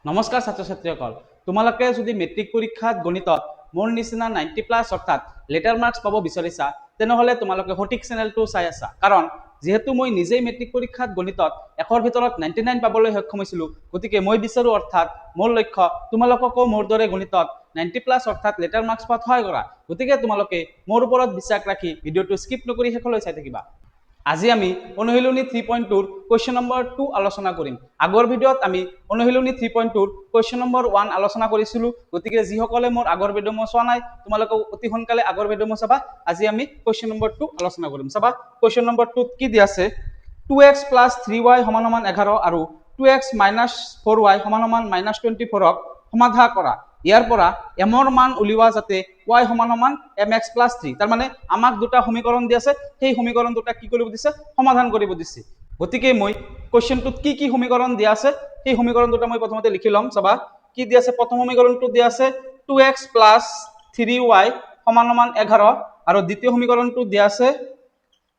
নমস্কাৰ ছাত্ৰ ছাত্ৰীসকল, তোমালোকে যদি মেট্ৰিক পৰীক্ষাত গণিতত মোৰ নিচিনা 90+ অৰ্থাৎ লেটাৰ মাৰ্কছ পাব বিচাৰিছা তেনেহলে তোমালোকে সঠিক চেনেলটো চাই আছা। কাৰণ যেহেতু মই নিজেই মেট্ৰিক পৰীক্ষাত গণিতত 100ৰ ভিতৰত 99 পাবলৈ সক্ষম হৈছিলোঁ, গতিকে মই বিচাৰো অৰ্থাৎ মোৰ লক্ষ্য তোমালোককো মোৰ দৰে গণিতত 90+ অৰ্থাৎ লেটাৰ মাৰ্কছ পোৱাত সহায় কৰা। গতিকে তোমালোকে মোৰ ওপৰত বিশ্বাস ৰাখি ভিডিঅ'টো স্কিপ নকৰি শেষলৈ চাই থাকিবা। আজি আমি অনুশীলনী 3.2 কোয়েশ্চন নম্বৰ 2 আলোচনা কৰিম। আগৰ ভিডিঅ'ত আমি অনুশীলনী 3.2 কোয়েশ্চন নম্বৰ 1 আলোচনা কৰিছিলো। গতিকে যিসকলে মোৰ আগৰ ভিডিঅ' মই চোৱা নাই তোমালোকে অতি সোনকালে আগৰ ভিডিঅ' মই চাবা। আজি আমি কোয়েশ্চন নম্বৰ 2 আলোচনা কৰিম। চাবা কোয়েশ্চন নম্বৰ 2 কি দি আছে, 2x + 3y = 11 আৰু 2x - 4y = -24ক সমাধা কৰা। ইয়াৰ পৰা mৰ মান উলিওৱা যাতে y = mx + 3। তাৰ মানে আমাক দুটা সমীকৰণ দি আছে, সেই সমীকৰণ দুটা কি কৰিব দিছে, সমাধান কৰিব দিছে। গতিকে মই কোয়েশ্চনটোত কি কি সমীকৰণ দিয়া আছে সেই সমীকৰণ দুটা মই প্ৰথমতে লিখি লম। চাবা কি দি আছে, প্ৰথম সমীকৰণটো দি আছে 2x + 3y = 11 আৰু দ্বিতীয় সমীকৰণটো দিয়া আছে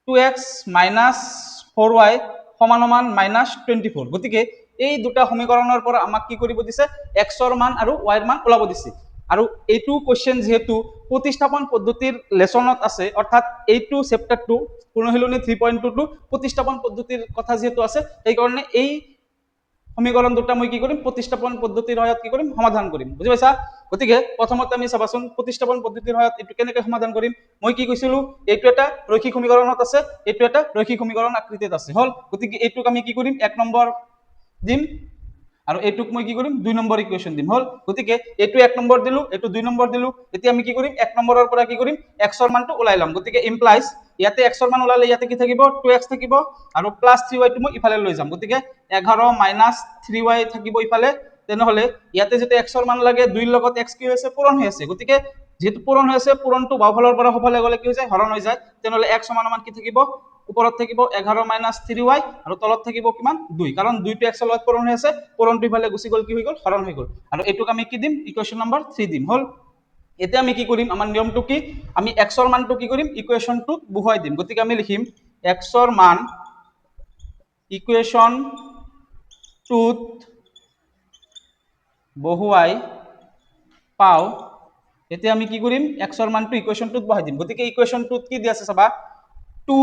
2x - 4y = -24। গতিকে এই দুটা সমীকৰণৰ পৰা আমাক কি কৰিব দিছে, x ৰ মান আৰু y ৰ মান ওলাব দিছে। আৰু এইটো কোয়েশ্চন যেহেতু প্ৰতিস্থাপন পদ্ধতিৰ লেসনত আছে, অৰ্থাৎ এইটো চেপ্টাৰটো অনুশীলনী 3.2 প্ৰতিস্থাপন পদ্ধতিৰ কথা যেহেতু আছে, সেই কাৰণে এই সমীকৰণ দুটা মই কি কৰিম, প্ৰতিস্থাপন পদ্ধতিৰ সহায়ত কি কৰিম, সমাধান কৰিম। বুজি পাইছা? গতিকে প্ৰথমতে আমি চাবাচোন প্ৰতিস্থাপন পদ্ধতিৰ সহায়ত এইটো কেনেকৈ সমাধান কৰিম। মই কি কৈছিলো, এইটো এটা ৰৈখিক সমীকৰণত আছে, এইটো এটা ৰৈখিক সমীকৰণ আকৃতিত আছে। হল, গতিকে এইটোক আমি কি কৰিম, 1 নম্বৰ দিম আৰু এইটোক মই কি কৰিম, 2 নম্বৰ ইকুৱেশ্যন দিম। হল, গতিকে এইটো 1 নম্বৰ দিলো, এইটো 2 নম্বৰ দিলো। এতিয়া আমি কি কৰিম, 1 নম্বৰৰ পৰা কি কৰিম, x ৰ মানটো ওলাই লম। গতিকে ইমপ্লাইজ ইয়াতে x ৰ মান ওলালে ইয়াতে কি থাকিব, 2x থাকিব আৰু +3y টো মই ইফালে লৈ যাম। গতিকে 11 - 3y থাকিব ইফালে। তেনেহলে ইয়াতে যেতিয়া x ৰ মান লাগে 2 ৰ লগত x কি হৈছে, পূৰণ হৈ আছে। গতিকে যেহেতু পূৰণ হৈ আছে, পূৰণটো বাওঁফালৰ পৰা সোঁফালে গলে কি হৈ যায়, হৰণ হৈ যায়। তেনেহলে x = কি থাকিব, ওপৰত থাকিব 11 - 3y আৰু তলত থাকিব কিমান, 2, কাৰণ 2 টো x ৰ লগত পূৰণ হৈ আছে, পূৰণটো ইফালে গুচি গল, কি হৈ গল, হৰণ হৈ গল। আৰু এইটোক আমি কি দিম, ইকুৱেশ্যন নম্বৰ 3 দিম। হল, এতিয়া আমি কি কৰিম, আমাৰ নিয়মটো কি, আমি x ৰ মানটো কি কৰিম, ইকুৱেশ্যনটোত বহুৱাই দিম। গতিকে আমি লিখিম x ৰ মান ইকুৱেশ্যনটোত বহুৱাই পাও। এতিয়া আমি কি কৰিম, x ৰ মানটো ইকুৱেশ্যনটোত বহাই দিম। গতিকে ইকুৱেশ্যনটোত কি দি আছে চাবা, 2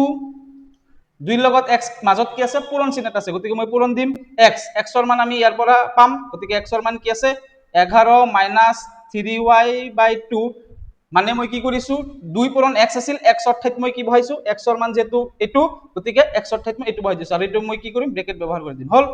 2 ৰ লগত x মাজত কি আছে, পূৰণ চিন এটা আছে। গতিকে মই পূৰণ দিম x ৰ মান আমি ইয়াৰ পৰা পাম। গতিকে x ৰ মান কি আছে, 11 - 3y/2 মানে মই কি কৰিছো, 2 পূৰণ x আছিল, x ৰ ঠাইত মই কি বহাইছো, x ৰ মান যেহেতু এইটো, গতিকে x ৰ ঠাইত মই এইটো বহাই দিছো আৰু এইটো মই কি কৰিম, ব্ৰেকেট ব্যৱহাৰ কৰি দিম। হল,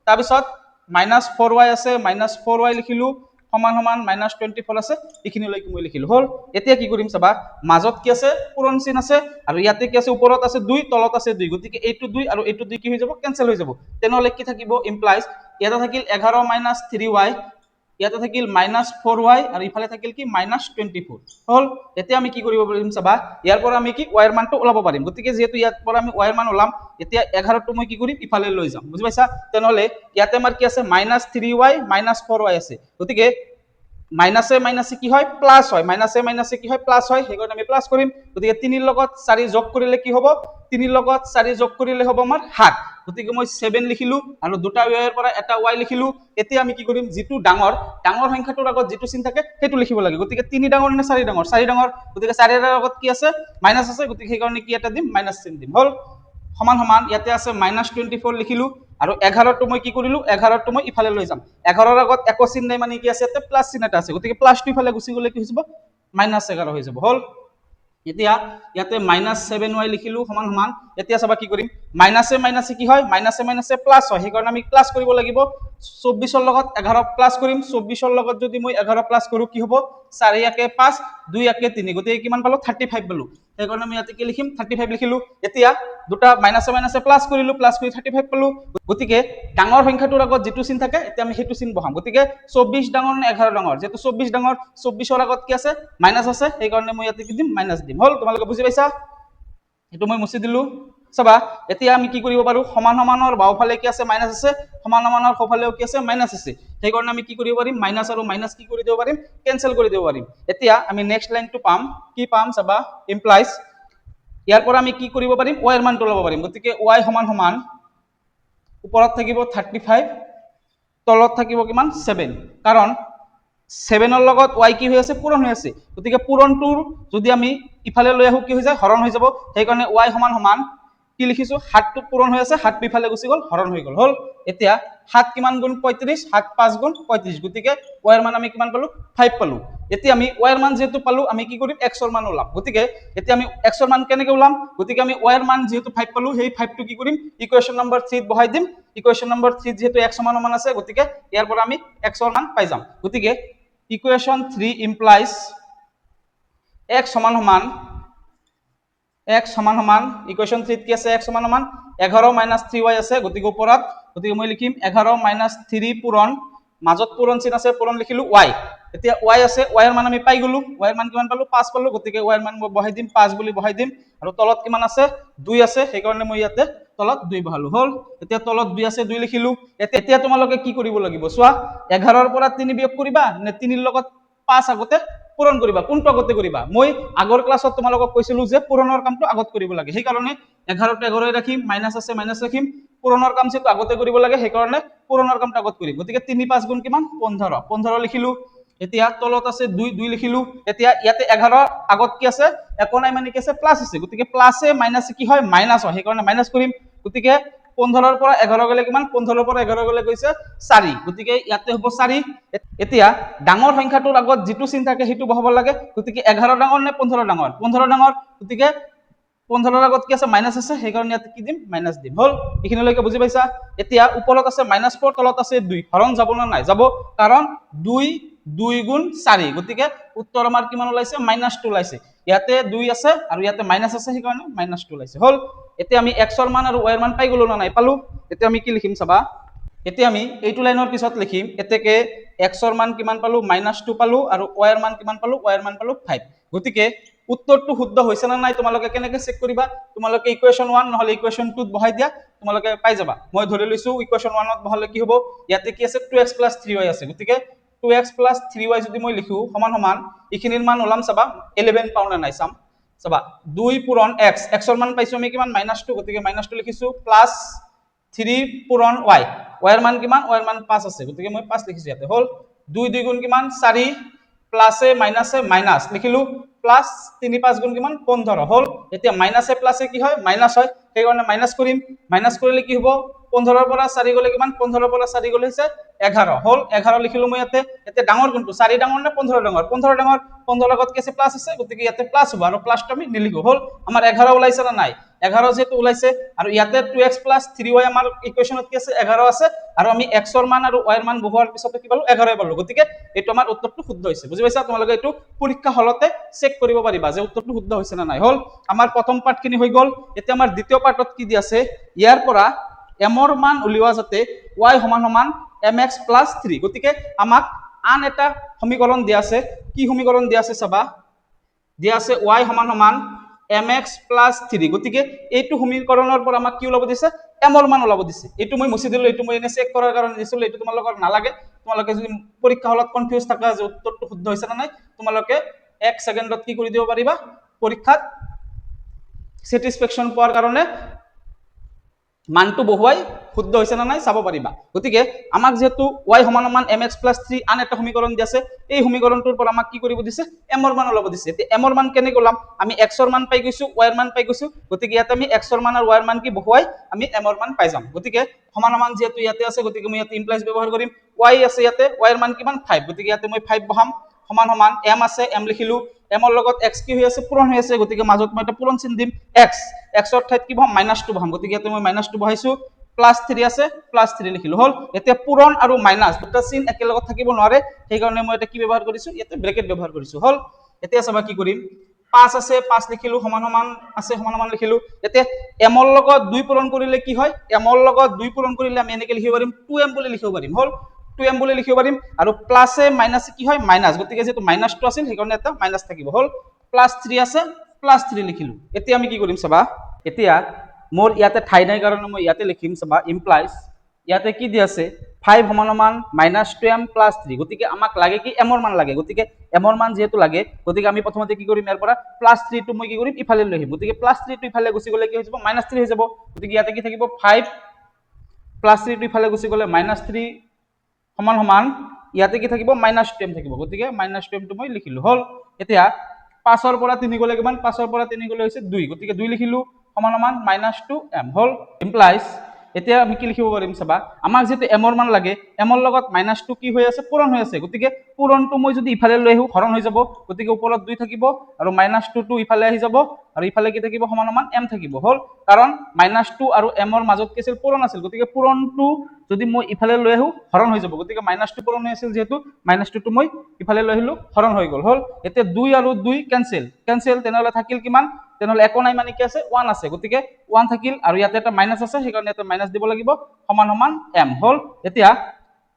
তাৰপিছত -4y আছে, -4y লিখিলো, সমান সমান -24 আছে, এইখিনিলৈকে মই লিখিলো। হল, এতিয়া কি কৰিম চাবা, মাজত কি আছে, পূৰণ চিন আছে আৰু ইয়াতে কি আছে, ওপৰত আছে 2, তলত আছে 2। গতিকে এইটো 2 আৰু এইটো 2 কি হৈ যাব, কেনসেল হৈ যাব। তেনেহলে কি থাকিব, ইমপ্লাইজ ইয়াতে থাকিল 11 - 3y, ইয়াতে থাকিল -4y আৰু ইফালে থাকিল কি, -24। হল, এতিয়া আমি কি কৰিব পাৰিম চাবা, ইয়াৰ পৰা আমি কি y ৰ মানটো ওলাব পাৰিম। গতিকে যেহেতু ইয়াৰ পৰা আমি y ৰ মান ওলাম, এতিয়া 11 টো মই কি কৰিম, ইফালে লৈ যাম। বুজি পাইছা? তেনেহলে ইয়াতে আমাৰ কি আছে, -3y - 4y আছে। গতিকে মাইনাছে মাইনাছে কি হয়, প্লাস হয়, মাইনাছে মাইনাছে কি হয়, প্লাস হয়, সেইকাৰণে আমি প্লাস কৰিম। গতিকে 3 ৰ লগত 4 যোগ কৰিলে কি হ'ব, 3 ৰ লগত 4 যোগ কৰিলে হ'ব আমাৰ 7। গতিকে মই 7 লিখিলো আৰু দুটা y ৰ পৰা এটা y লিখিলো। এতিয়া আমি কি কৰিম, যিটো ডাঙৰ সংখ্যাটোৰ আগত যিটো চিন থাকে সেইটো লিখিব লাগে। গতিকে 3 ডাঙৰ নে 4 ডাঙৰ, 4 ডাঙৰ। গতিকে 4 ৰ আগত কি আছে, মাইনাস আছে, গতিকে সেইকাৰণে কি এটা দিম, মাইনাস চিন দিম। হল, সমান সমান ইয়াতে আছে -24 লিখিলো আৰু 11 টো মই কি কৰিলো, 11 টো মই ইফালে লৈ যাম। 11 ৰ আগত একো চিন নাই, মানে কি আছে, ইয়াতে প্লাস চিন এটা আছে। গতিকে প্লাসটো ইফালে গুচি গলে কি হৈ যাব, -11 হৈ যাব। হল, এতিয়া ইয়াতে -7y লিখিলো, সমান সমান। এতিয়া চাবা কি কৰিম, মাইনাছে মাইনাছে কি হয়, মাইনাছে মাইনাছে প্লাস হয়, সেইকাৰণে আমি প্লাস কৰিব লাগিব। 24 ৰ লগত 11 প্লাস কৰিম, 24 ৰ লগত যদি মই 11 প্লাস কৰো কি হ'ব, 4 একে 5, 2 একে 3, গতিকে কিমান পালো, 35 পালো। সেইকাৰণে আমি ইয়াতে কি লিখিম, 35 লিখিলো। এতিয়া দুটা মাইনাছে মাইনাছে প্লাস কৰিলো, প্লাস কৰি 35 পালো। গতিকে ডাঙৰ সংখ্যাটোৰ আগত যিটো চিন থাকে এতিয়া আমি সেইটো চিন বহাম। গতিকে 24 ডাঙৰ নে 11 ডাঙৰ, যেহেতু 24 ডাঙৰ, 24 ৰ আগত কি আছে, মাইনাস আছে, সেইকাৰণে মই ইয়াতে কি দিম, মাইনাস দিম। হল, তোমালোকে বুজি পাইছা? এইটো মই মুছি দিলো। চাবা এতিয়া আমি কি কৰিব পাৰো, সমান সমানৰ বাওঁফালে কি আছে, মাইনাস আছে, সমান সমানৰ সোঁফালেও কি আছে, মাইনাস আছে। সেইকাৰণে আমি কি কৰিব পাৰিম, মাইনাস আৰু মাইনাস কি কৰি দিব পাৰিম, কেনসেল কৰি দিব পাৰিম। এতিয়া আমি নেক্সট লাইনটো পাম, কি পাম চাবা, ইমপ্লাইজ ইয়াৰ পৰা আমি কি কৰিব পাৰিম, y ৰ মানটো ল'ব পাৰিম। গতিকে y সমান সমান ওপৰত থাকিব 35 তলত থাকিব কিমান 7 কাৰণ 7 লগত y কি হৈ আছে পূৰণ হৈ আছে গতিকে পূৰণটোৰ যদি আমি ইফালে লৈ আহো কি হৈ যায় হৰণ হৈ যাব সেইকাৰণে y সমান সমান কি লিখিছো 7 টো পূৰণ হৈ আছে 7 ইফালে গুচি গ'ল হৰণ হৈ গ'ল হল এতিয়া 7 কিমান গুণ 35 7 5 গুণ 35 গতিকে y এর মান আমি কিমান পালো 5 পালো এতিয়া আমি y এর মান যেহেতু পালো আমি কি কৰিম x এর মান ওলাম গতিকে এতিয়া আমি x এর মান কেনেকৈ ওলাম গতিকে আমি y এর মান যেহেতু 5 পালো সেই 5 টো কি কৰিম ইকুয়েশন নাম্বাৰ 3 ত বহাই দিম ইকুয়েশন নাম্বাৰ 3 যেহেতু x সমান সমান আছে গতিকে ইয়াৰ পৰা আমি x এর মান পাই যাম গতিকে ইকুয়েশন 3 ইমপ্লাইজ x সমান সমান x সমান সমান ইকুয়েশন 3 কি আছে x সমান সমান 11 - 3y আছে গতিকে ওপৰত গতিকে মই লিখিম 11 - 3 পূৰণ মাজত পূৰণ চিন আছে পূৰণ লিখিলো y এতিয়া y আছে y এর মান আমি পাই গলো y এর মান কিমান পালো 5 পালো গতিকে y এর মান মই বহাই দিম 5 বুলি বহাই দিম আৰু তলত কিমান আছে 2 আছে সেই কাৰণে মই ইয়াতে তলত 2 বহালো হল এতিয়া তলত 2 আছে 2 লিখিলো এতিয়া তোমালোকে কি কৰিব লাগিব চোৱা 11 ৰ পৰা 3 বিয়োগ কৰিবা নে 3 ৰ লগত 5 আগতে পূৰণ কৰিবা কোনটো আগতে কৰিবা মই আগৰ ক্লাছত তোমালোকক কৈছিলো যে পূৰণৰ কামটো আগত কৰিব লাগে সেই কাৰণে 11 তে 11 ৰাখিম মাইনাস আছে মাইনাস ৰাখিম পূৰণৰ কাম যেটো আগতে কৰিব লাগে সেই কাৰণে পূৰণৰ কামটো আগত কৰিম গতিকে 3 5 গুণ কিমান 15 15 লিখিলো এতিয়া তলত আছে 2 2 লিখিলো এতিয়া ইয়াতে 11 আগত কি আছে একো নাই মানে কি আছে প্লাস আছে গতিকে প্লাসে মাইনাসে কি হয় মাইনাস হয় সেই কাৰণে মাইনাস কৰিম গতিকে 15 ৰ পৰা 11 গলে কিমান 15 ৰ পৰা 11 গলে গৈছে 4 গতিকে ইয়াতে হ'ব 4 এতিয়া ডাঙৰ সংখ্যাটোৰ আগত যেটো চিন থাকে হেতু বহাব লাগে গতিকে 11 ডাঙৰ নে 15 ডাঙৰ 15 ডাঙৰ গতিকে 15 ৰ আগত কি আছে মাইনাস আছে সেই কাৰণে ইয়াতে কি দিম মাইনাস দিম হল এখিনিলৈকে বুজি পাইছা এতিয়া ওপৰত আছে -4 তলত আছে 2 হৰণ যাব না নাই যাব কাৰণ 2 2 গুণ 4 গতিকে উত্তৰ আমাৰ কিমান ওলাইছে -2 ওলাইছে ইয়াতে 2 আছে আৰু ইয়াতে মাইনাস আছে সেই কাৰণে -2 ওলাইছে হল এতিয়া আমি x এৰ মান আৰু y এর মান পাই গলো না নাই পালো এতিয়া আমি কি লিখিম চাবা এতিয়া আমি এইটো লাইনৰ পিছত লিখিম এতেকে x এৰ মান কিমান পালো -2 পালো আৰু y এৰ মান কিমান পালো y এৰ মান পালো 5 গতিকে উত্তৰটো শুদ্ধ হৈছে না নাই তোমালোকে কেনেকৈ চেক কৰিবা তোমালোকে ইকুয়েশন 1 নহলে ইকুয়েশন 2 ত বহাই দিয়া তোমালোকে পাই যাবা মই ধৰি লৈছো ইকুয়েশন 1 ত বহালে কি হ'ব ইয়াতে কি আছে 2x + 3y আছে গতিকে 2x + 3y যদি মই লিখো সমান সমান ইখিনিৰ মান ওলাম চাবা 11 পাও না নাই চাম চাবা 2 পূৰণ x x এর মান পাইছো আমি কিমান -2 গতিকে -2 লিখিছো প্লাস 3 পূৰণ y y এর মান কিমান y এর মান 5 আছে গতিকে মই 5 লিখিছো ইয়াতে হল 2 2 গুণ কিমান 4 প্লাসে মাইনাসে মাইনাস লিখিলো প্লাস 3 5 গুণ কিমান 15 হল এতিয়া মাইনাসে প্লাসে কি হয় মাইনাস হয় সেই কাৰণে মাইনাস কৰিম মাইনাস কৰিলে কি হ'ব 15 ৰ পৰা 4 গলে কিমান 15 ৰ পৰা 4 গলে হৈছে 11 হল 11 লিখিলো মই ইয়াতে এতিয়া ডাঙৰ কোনটো 4 ডাঙৰ নে 15 ডাঙৰ 15 ডাঙৰ 15 লগত কি আছে প্লাস আছে গতিকে ইয়াতে প্লাস হ'ব আৰু প্লাসটো আমি নিলিখো হল আমাৰ 11 ওলাইছে না নাই 11 যেটো ওলাইছে আৰু ইয়াতে 2x + 3y আমাৰ ইকুয়েশনত কি আছে 11 আছে আৰু আমি x এৰ মান আৰু y এৰ মান বহোৱাৰ পিছত কি পালো 11 পালো গতিকে এটো আমাৰ উত্তৰটো শুদ্ধ হৈছে বুজি পাইছা তোমালোকে এটো পৰীক্ষা হলতে চেক কৰিব পাৰিবা যে উত্তৰটো শুদ্ধ হৈছে না নাই হল আমাৰ প্ৰথম পাৰ্টখিনি হৈ গল এতিয়া আমাৰ দ্বিতীয় পাৰ্টত কি দি আছে ইয়াৰ পৰা m এৰ মান উলিওৱা যাতে y সমান সমান mx + 3 গতিকে আমাক আন এটা সমীকৰণ দিয়া আছে কি সমীকৰণ দিয়া আছে চাবা দিয়া আছে y সমান সমান mx + 3 গতিকে এইটো সমীকৰণৰ পৰা আমাক কি ওলাব দিছে m এর মান ওলাব দিছে এইটো মই মুছি দিলো এইটো মই এনে চেক কৰাৰ কাৰণে দিছিলো এইটো তোমালোকৰ নালাগে তোমালোকে যদি পৰীক্ষা হলত কনফিউজ থাকা যে উত্তৰটো শুদ্ধ হৈছে না নাই তোমালোকে 1 সেকেন্ডত কি কৰি দিব পাৰিবা পৰীক্ষাত স্যাটিসফ্যাকশন পোৱাৰ কাৰণে মানটো বহুৱাই শুদ্ধ হৈছে না নাই চাব পাৰিবা গতিকে আমাক যেহেতু y সমান সমান mx + 3 আন এটা সমীকৰণ দি আছে এই সমীকৰণটোৰ পৰা আমাক কি কৰিব দিছে m এর মান ওলাব দিছে তে m এর মান কেনেকৈ ওলাম আমি x এর মান পাই গৈছো y এর মান পাই গৈছো গতিকে ইয়াতে আমি x এর মান আৰু y এৰ মান কি বহুৱাই আমি m এর মান পাই যাম গতিকে সমান সমান যেহেতু ইয়াতে আছে গতিকে মই ইয়াতে ইমপ্লাইজ ব্যৱহাৰ কৰিম y আছে ইয়াতে y এর মান কিমান 5 গতিকে ইয়াতে মই 5 বহাম সমান সমান m আছে m লিখিলো m এর লগত x কি হৈ আছে পূৰণ হৈ আছে গতিকে মাজত মই এটা পূৰণ চিন দিম x x অৰ ঠাইত কি বহাম -2 বহাম গতিকে ইয়াতে মই -2 বহাইছো +3 আছে +3 লিখিলো হল এতিয়া পূৰণ আৰু মাইনাস দুটা চিন একেলগত থাকিব নোৱাৰে সেই কাৰণে মই এটা কি ব্যৱহাৰ কৰিছো ইয়াতে ব্ৰেকেট ব্যৱহাৰ কৰিছো হল এতিয়া চাবা কি কৰিম 5 আছে 5 লিখিলো সমান সমান আছে সমান সমান লিখিলো এতিয়া m এর লগত 2 পূৰণ কৰিলে কি হয় m এৰ লগত 2 পূৰণ কৰিলে আমি এনেকৈ লিখিব পাৰিম 2m বুলি লিখিব পাৰিম হল 2m বুলি লিখিব পাৰিম আৰু প্লাসে মাইনাসে কি হয় মাইনাস গতিকে যেটো -2 আছিল সেই কাৰণে এটা মাইনাস থাকিব হল +3 আছে +3 লিখিলো এতিয়া আমি কি কৰিম চাবা এতিয়া মোৰ ইয়াতে ঠাই নাই কাৰণে মই ইয়াতে লিখিম চাবা ইমপ্লাইজ ইয়াতে কি দি আছে 5 সমান সমান -2m + 3 গতিকে আমাক লাগে কি m এর মান লাগে গতিকে m এর মান যেহেতু লাগে গতিকে আমি প্ৰথমতে কি কৰিম ইয়াৰ পৰা +3 টো মই কি কৰিম ইফালে লৈ আহিম গতিকে +3 টো ইফালে গুচি গলে কি হৈ যাব -3 হৈ যাব গতিকে ইয়াতে কি থাকিব 5 +3 টো ইফালে গুচি গলে -3 সমান সমান ইয়াতে কি থাকিব -2m থাকিব গতিকে -2m টো মই লিখিলো হল এতিয়া 5 ৰ পৰা 3 গলে কিমান 5 ৰ পৰা 3 গলে হৈছে 2 গতিকে 2 লিখিলো সমান সমান -2m হল ইমপ্লাইজ এতিয়া আমি কি লিখিব পাৰিম চাবা আমাক যেতে m ৰ মান লাগে m ৰ লগত -2 কি হৈ আছে পূৰণ হৈ আছে গতিকে পূৰণটো মই যদি ইফালে লৈ আহো হৰণ হৈ যাব গতিকে ওপৰত 2 থাকিব আৰু -2 টো ইফালে আহি যাব আৰু ইফালে কি থাকিব সমান সমান m থাকিব হল কাৰণ -2 আৰু m ৰ মাজত কি আছিল পূৰণ আছিল গতিকে পূৰণটো যদি মই ইফালে লৈ আহো হৰণ হৈ যাব গতিকে -2 পূৰণ হৈ আছিল যেহেতু -2 টো মই ইফালে লৈ আহিলো হৰণ হৈ গল হল এতিয়া 2 আৰু 2 কেনসেল তেনেহলে থাকিল কিমান তেনেহলে একো নাই মানে কি আছে 1 আছে গতিকে 1 থাকিল আৰু ইয়াতে এটা মাইনাস আছে সেইকাৰণে এটা মাইনাস দিব লাগিব সমান সমান m হল এতিয়া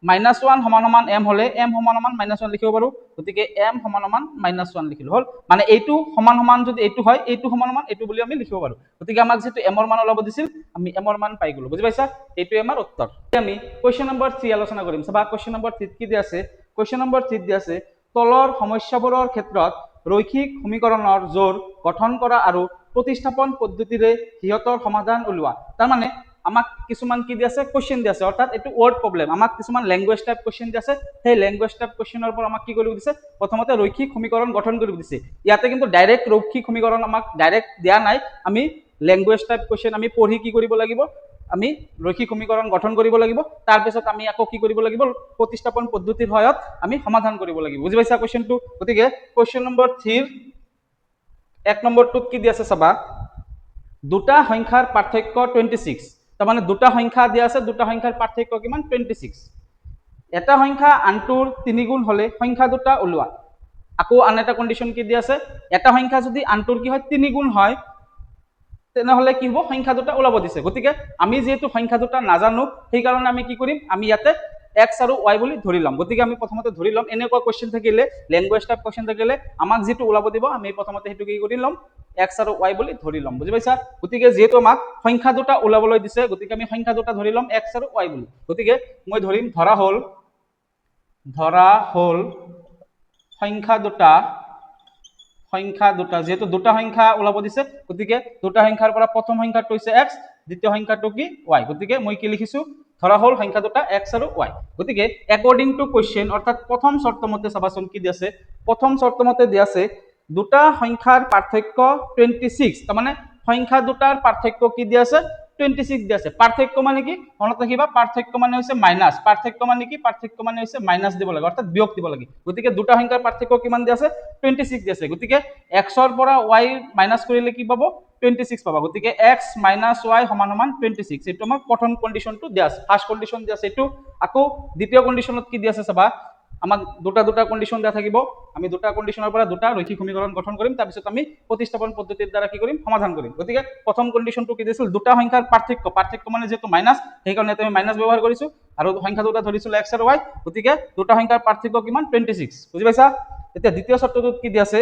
-1 সমান সমান m হলে m সমান সমান -1 লিখিব পাৰো গতিকে m সমান সমান -1 লিখিলো হল মানে এইটো সমান সমান যদি এইটো হয় এইটো সমান সমান এইটো বুলি আমি লিখিব পাৰো গতিকে আমাক যেটো m ৰ মান ওলাব দিছিল আমি m ৰ মান পাই গলো বুজি পাইছা এইটো আমাৰ উত্তৰ আমি কোৱেশ্চন নম্বৰ 3 আলোচনা কৰিম চাবা কোৱেশ্চন নম্বৰ 3 কি দি আছে কোৱেশ্চন নম্বৰ 3 দি আছে তলৰ সমস্যাবোৰৰ ক্ষেত্ৰত ৰৈখিক সমীকৰণৰ জোৰ গঠন কৰা আৰু প্ৰতিস্থাপন পদ্ধতিৰে হিয়তৰ সমাধান উলিওৱা তাৰ মানে আমাক কিছুমান কি দি আছে কোৱেশ্চন দি আছে অৰ্থাৎ এটো ওয়াৰ্ড প্ৰবলেম আমাক কিছুমান ল্যাঙ্গুৱেজ টাইপ কোৱেশ্চন দি আছে সেই ল্যাঙ্গুৱেজ টাইপ কোৱেশ্চনৰ পৰা আমাক কি কৰিব দিছে প্ৰথমতে ৰৈখিক সমীকৰণ গঠন কৰিব দিছে ইয়াতে কিন্তু ডাইৰেক্ট ৰৈখিক সমীকৰণ আমাক ডাইৰেক্ট দিয়া নাই আমি ল্যাঙ্গুৱেজ টাইপ কোৱেশ্চন আমি পঢ়ি কি কৰিব লাগিব আমি ৰৈখিক সমীকৰণ গঠন কৰিব লাগিব তাৰ পিছত আমি আকৌ কি কৰিব লাগিব প্ৰতিস্থাপন পদ্ধতিৰ সহায়ত আমি সমাধান কৰিব লাগিব বুজি পাইছা কোৱেশ্চনটো গতিকে কোৱেশ্চন নম্বৰ 3 এক নম্বৰটোত কি দি আছে চাবা দুটা সংখ্যাৰ পাৰ্থক্য 26 তাৰ মানে দুটা সংখ্যা দিয়া আছে দুটা সংখ্যাৰ পাৰ্থক্য কিমান 26 এটা সংখ্যা আনটোৰ 3 গুণ হলে সংখ্যা দুটা ওলোৱা আকৌ আন এটা কন্ডিশন কি দি আছে এটা সংখ্যা যদি আনটোৰ কি হয় 3 গুণ হয় তেনেহলে কি হ'ব সংখ্যা দুটা ওলাব দিছে গতিকে আমি যেহেতু সংখ্যা দুটা নাজানো সেই কাৰণে আমি কি কৰিম আমি ইয়াতে x আৰু y বুলি ধৰি লম গতিকে আমি প্ৰথমতে ধৰি লম এনেকুৱা কোৱেশ্চন থাকিলে ল্যাঙ্গুৱেজ টাইপ কোৱেশ্চন থাকিলে আমাক যেটো ওলাব দিব আমি প্ৰথমতে হেতু কি কৰি লম x আৰু y বুলি ধৰি লম বুজি পাইছা গতিকে যেহেতু আমাক সংখ্যা দুটা ওলাবলৈ দিছে গতিকে আমি সংখ্যা দুটা ধৰি লম x আৰু y বুলি গতিকে মই ধৰিম ধৰা হল সংখ্যা দুটা যেহেতু দুটা সংখ্যা ওলাব দিছে গতিকে দুটা সংখ্যাৰ পৰা প্ৰথম সংখ্যাটো হৈছে x দ্বিতীয় সংখ্যাটো কি y গতিকে মই কি লিখিছো ধৰা হল সংখ্যা দুটা x আৰু y গতিকে অ্যাকৰ্ডিং টু কোৱেশ্চন অৰ্থাৎ প্ৰথম শৰ্ত মতে চাবাচোন কি দি আছে প্ৰথম শৰ্ত মতে দি আছে দুটা সংখ্যাৰ পাৰ্থক্য 26 তাৰ মানে সংখ্যা দুটাৰ পাৰ্থক্য কি দি আছে 26 দি আছে পাৰ্থক্য মানে কি মনত ৰাখিবা পাৰ্থক্য মানে হৈছে মাইনাস পাৰ্থক্য মানে কি পাৰ্থক্য মানে হৈছে মাইনাস দিব লাগে অৰ্থাৎ বিয়োগ দিব লাগে গতিকে দুটা সংখ্যাৰ পাৰ্থক্য কিমান দি আছে 26 দি আছে গতিকে x ৰ পৰা y মাইনাস কৰিলে কি পাব 26 পাবা গতিকে x y সমান সমান 26 এটো আমাৰ প্ৰথম কন্ডিশনটো দি আছে ফাৰ্স্ট কন্ডিশন দি আছে এটো আকৌ দ্বিতীয় কন্ডিশনত কি দি আছে চাবা আমাক দুটা কন্ডিশন দিয়া থাকিব আমি দুটা কন্ডিশনৰ পৰা দুটা ৰৈখিক সমীকৰণ গঠন কৰিম তাৰ পিছত আমি প্ৰতিস্থাপন পদ্ধতিৰ দ্বাৰা কি কৰিম সমাধান কৰিম গতিকে প্ৰথম কন্ডিশনটো কি দিছিল দুটা সংখ্যাৰ পাৰ্থক্য মানে যেটো মাইনাস সেই কাৰণে আমি মাইনাস ব্যৱহাৰ কৰিছো আৰু সংখ্যা দুটা ধৰিছিল x আৰু y গতিকে দুটা সংখ্যাৰ পাৰ্থক্য কিমান 26 বুজি পাইছা এতিয়া দ্বিতীয় শৰ্তটোত কি দি আছে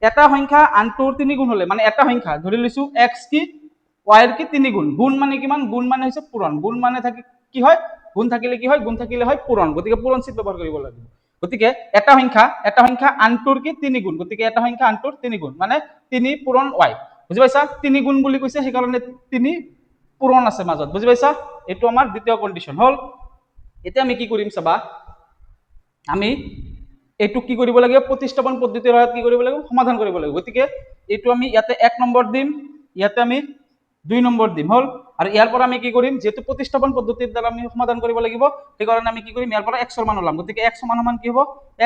এটা সংখ্যা আনটোৰ 3 গুণ হলে মানে এটা সংখ্যা ধৰি লৈছো x কি y এৰ কি 3 গুণ গুণ মানে কিমান গুণ মানে হৈছে পূৰণ গুণ মানে থাকি কি হয় গুণ থাকিলে কি হয় গুণ থাকিলে হয় পূৰণ গতিকে পূৰণ চিহ্ন ব্যৱহাৰ কৰিব লাগিব গতিকে এটা সংখ্যা আনটোৰ কি 3 গুণ গতিকে এটা সংখ্যা আনটোৰ 3 গুণ মানে 3 পূৰণ y বুজি পাইছা 3 গুণ বুলি কৈছে সেই কাৰণে 3 পূৰণ আছে মাজত বুজি পাইছা এটো আমাৰ দ্বিতীয় কন্ডিশন হল এতিয়া আমি কি কৰিম চাবা আমি এটু কি কৰিব লাগিব প্ৰতিস্থাপন পদ্ধতিৰ সহায়ত কি কৰিব লাগিব সমাধান কৰিব লাগিব গতিকে এটু আমি ইয়াতে 1 নম্বৰ দিম ইয়াতে আমি 2 নম্বৰ দিম হল আৰু ইয়াৰ পৰা আমি কি কৰিম যেটো প্ৰতিস্থাপন পদ্ধতিৰ দ্বাৰা আমি সমাধান কৰিব লাগিব সেই কাৰণে আমি কি কৰিম ইয়াৰ পৰা x ৰ মান ওলাম গতিকে x সমান সমান কি হ'ব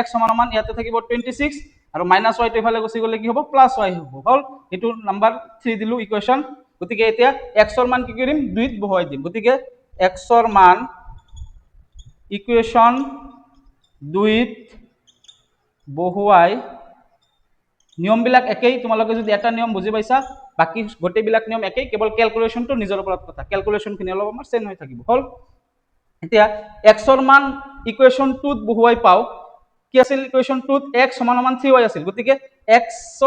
x সমান সমান ইয়াতে থাকিব 26 আৰু - y টো ইফালে গুচি গলে কি হ'ব +y হ'ব হল এটো নাম্বাৰ 3 দিলু ইকুৱেশন গতিকে এতিয়া x ৰ মান কি কৰিম 2 ত বহাই দিম গতিকে x ৰ মান ইকুৱেশন 2 ত বহুৱাই নিয়মবিলাক একেই তোমালোকে যদি এটা নিয়ম বুজি পাইছা বাকি গোটেইবিলাক নিয়ম একেই কেৱল ক্যালকুলেশনটো নিজৰ ওপৰত কথা ক্যালকুলেশনখিনি অলপ আমাৰ চেঞ্জ হৈ থাকিব হল এতিয়া x ৰ মান ইকুৱেশন 2 ত বহুৱাই পাও কি আছিল ইকুৱেশন 2 ত x সমান সমান 3y আছিল গতিকে x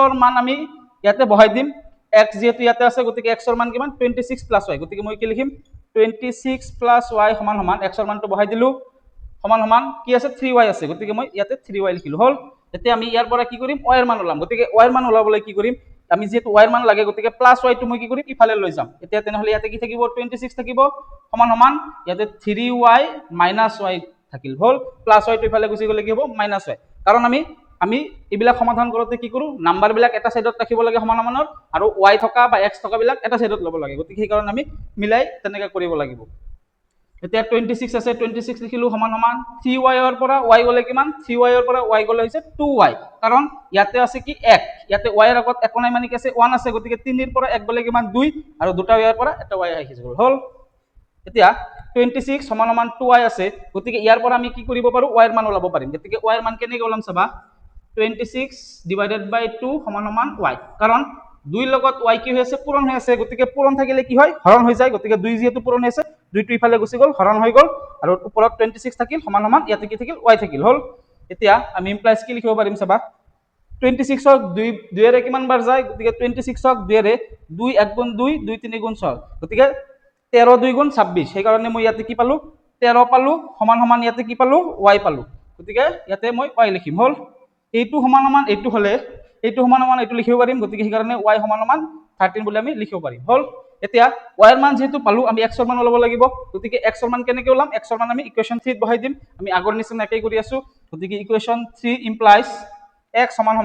ৰ মান আমি ইয়াতে বহাই দিম x যেহেতু ইয়াতে আছে গতিকে x ৰ মান কিমান 26 y গতিকে মই কি লিখিম 26 y সমান সমান x ৰ মানটো বহাই দিলু সমান সমান কি আছে 3y আছে গতিকে মই ইয়াতে 3y লিখিলো হল এতিয়া আমি ইয়াৰ পৰা কি কৰিম y ৰ মান ওলাম গতিকে y ৰ মান ওলাবলৈ কি কৰিম আমি যেহেতু y ৰ মান লাগে গতিকে +y টো মই কি কৰিম ইফালে লৈ যাম এতিয়া তেনেহলে ইয়াতে কি থাকিব 26 থাকিব সমান সমান ইয়াতে 3y - y থাকিল হল প্লাস ওয়াইটো ইফালে গুচি গলে কি হব মাইনাস ওয়াই কাৰণ আমি এইবিলাক সমাধান কৰোঁতে কি কৰোঁ নাম্বাৰবিলাক এটা সাইডত ৰাখিব লাগে সমান সমানৰ আৰু ওয়াই থকা বা এক্স থকা বিলাক এটা সাইডত ল'ব লাগে গতিকে সেই কাৰণে আমি মিলাই তেনেকৈ কৰিব লাগিব এতিয়া 26 আছে 26 লিখিলো সমান সমান 3y ৰ পৰা y গলে কিমান 3y ৰ পৰা y গলে হৈছে 2y কাৰণ ইয়াতে আছে কি 1 ইয়াতে y ৰ আগত একো নাই মানে কি আছে 1 আছে গতিকে 3 ৰ পৰা 1 গলে কিমান 2 আৰু দুটা y ৰ পৰা এটা y আহি গল হল এতিয়া 26 সমান সমান 2y আছে গতিকে ইয়াৰ পৰা আমি কি কৰিব পাৰো y ৰ মান ওলাব পাৰিম গতিকে y ৰ মান কেনেকৈ ওলাম চাবা 26 ডিভাইডেড বাই 2 সমান সমান y কাৰণ 2 লগত y কি হৈ আছে পূৰণ হৈ আছে গতিকে পূৰণ থাকিলে কি হয় হৰণ হৈ যায় গতিকে 2 যেহেতু পূৰণ হৈ আছে 2 টো ইফালে গুচি গল হৰণ হৈ গল আৰু ওপৰত 26 থাকিল সমান সমান ইয়াতে কি থাকিল y থাকিল হল এতিয়া আমি ইমপ্লাইজ কি লিখিব পাৰিম চাবা 26 ক 2 এৰে কিমান বাৰ যায় গতিকে 26 ক 2 এৰে 2 1 গুণ 2 2 3 গুণ 6 গতিকে 13 2 গুণ 26 সেই কাৰণে মই ইয়াতে কি পালো 13 পালো সমান সমান ইয়াতে কি পালো y পালো গতিকে ইয়াতে মই y লিখিম হল এইটো সমান সমান এইটো হলে এইটো সমান সমান এইটো লিখিব পাৰিম গতিকে সেই কাৰণে y সমান সমান 13 বুলি আমি লিখিব পাৰিম হল এতিয়া y ৰ মান যেহেতু পালো আমি x ৰ মান ওলাব লাগিব গতিকে x ৰ মান কেনেকৈ ওলাম x ৰ মান আমি ইকুৱেশ্যন 3 ত বহাই দিম আমি আগৰ নিচিনা একেই কৰি আছো গতিকে ইকুৱেশ্যন 3 ইমপ্লাইজ x সমান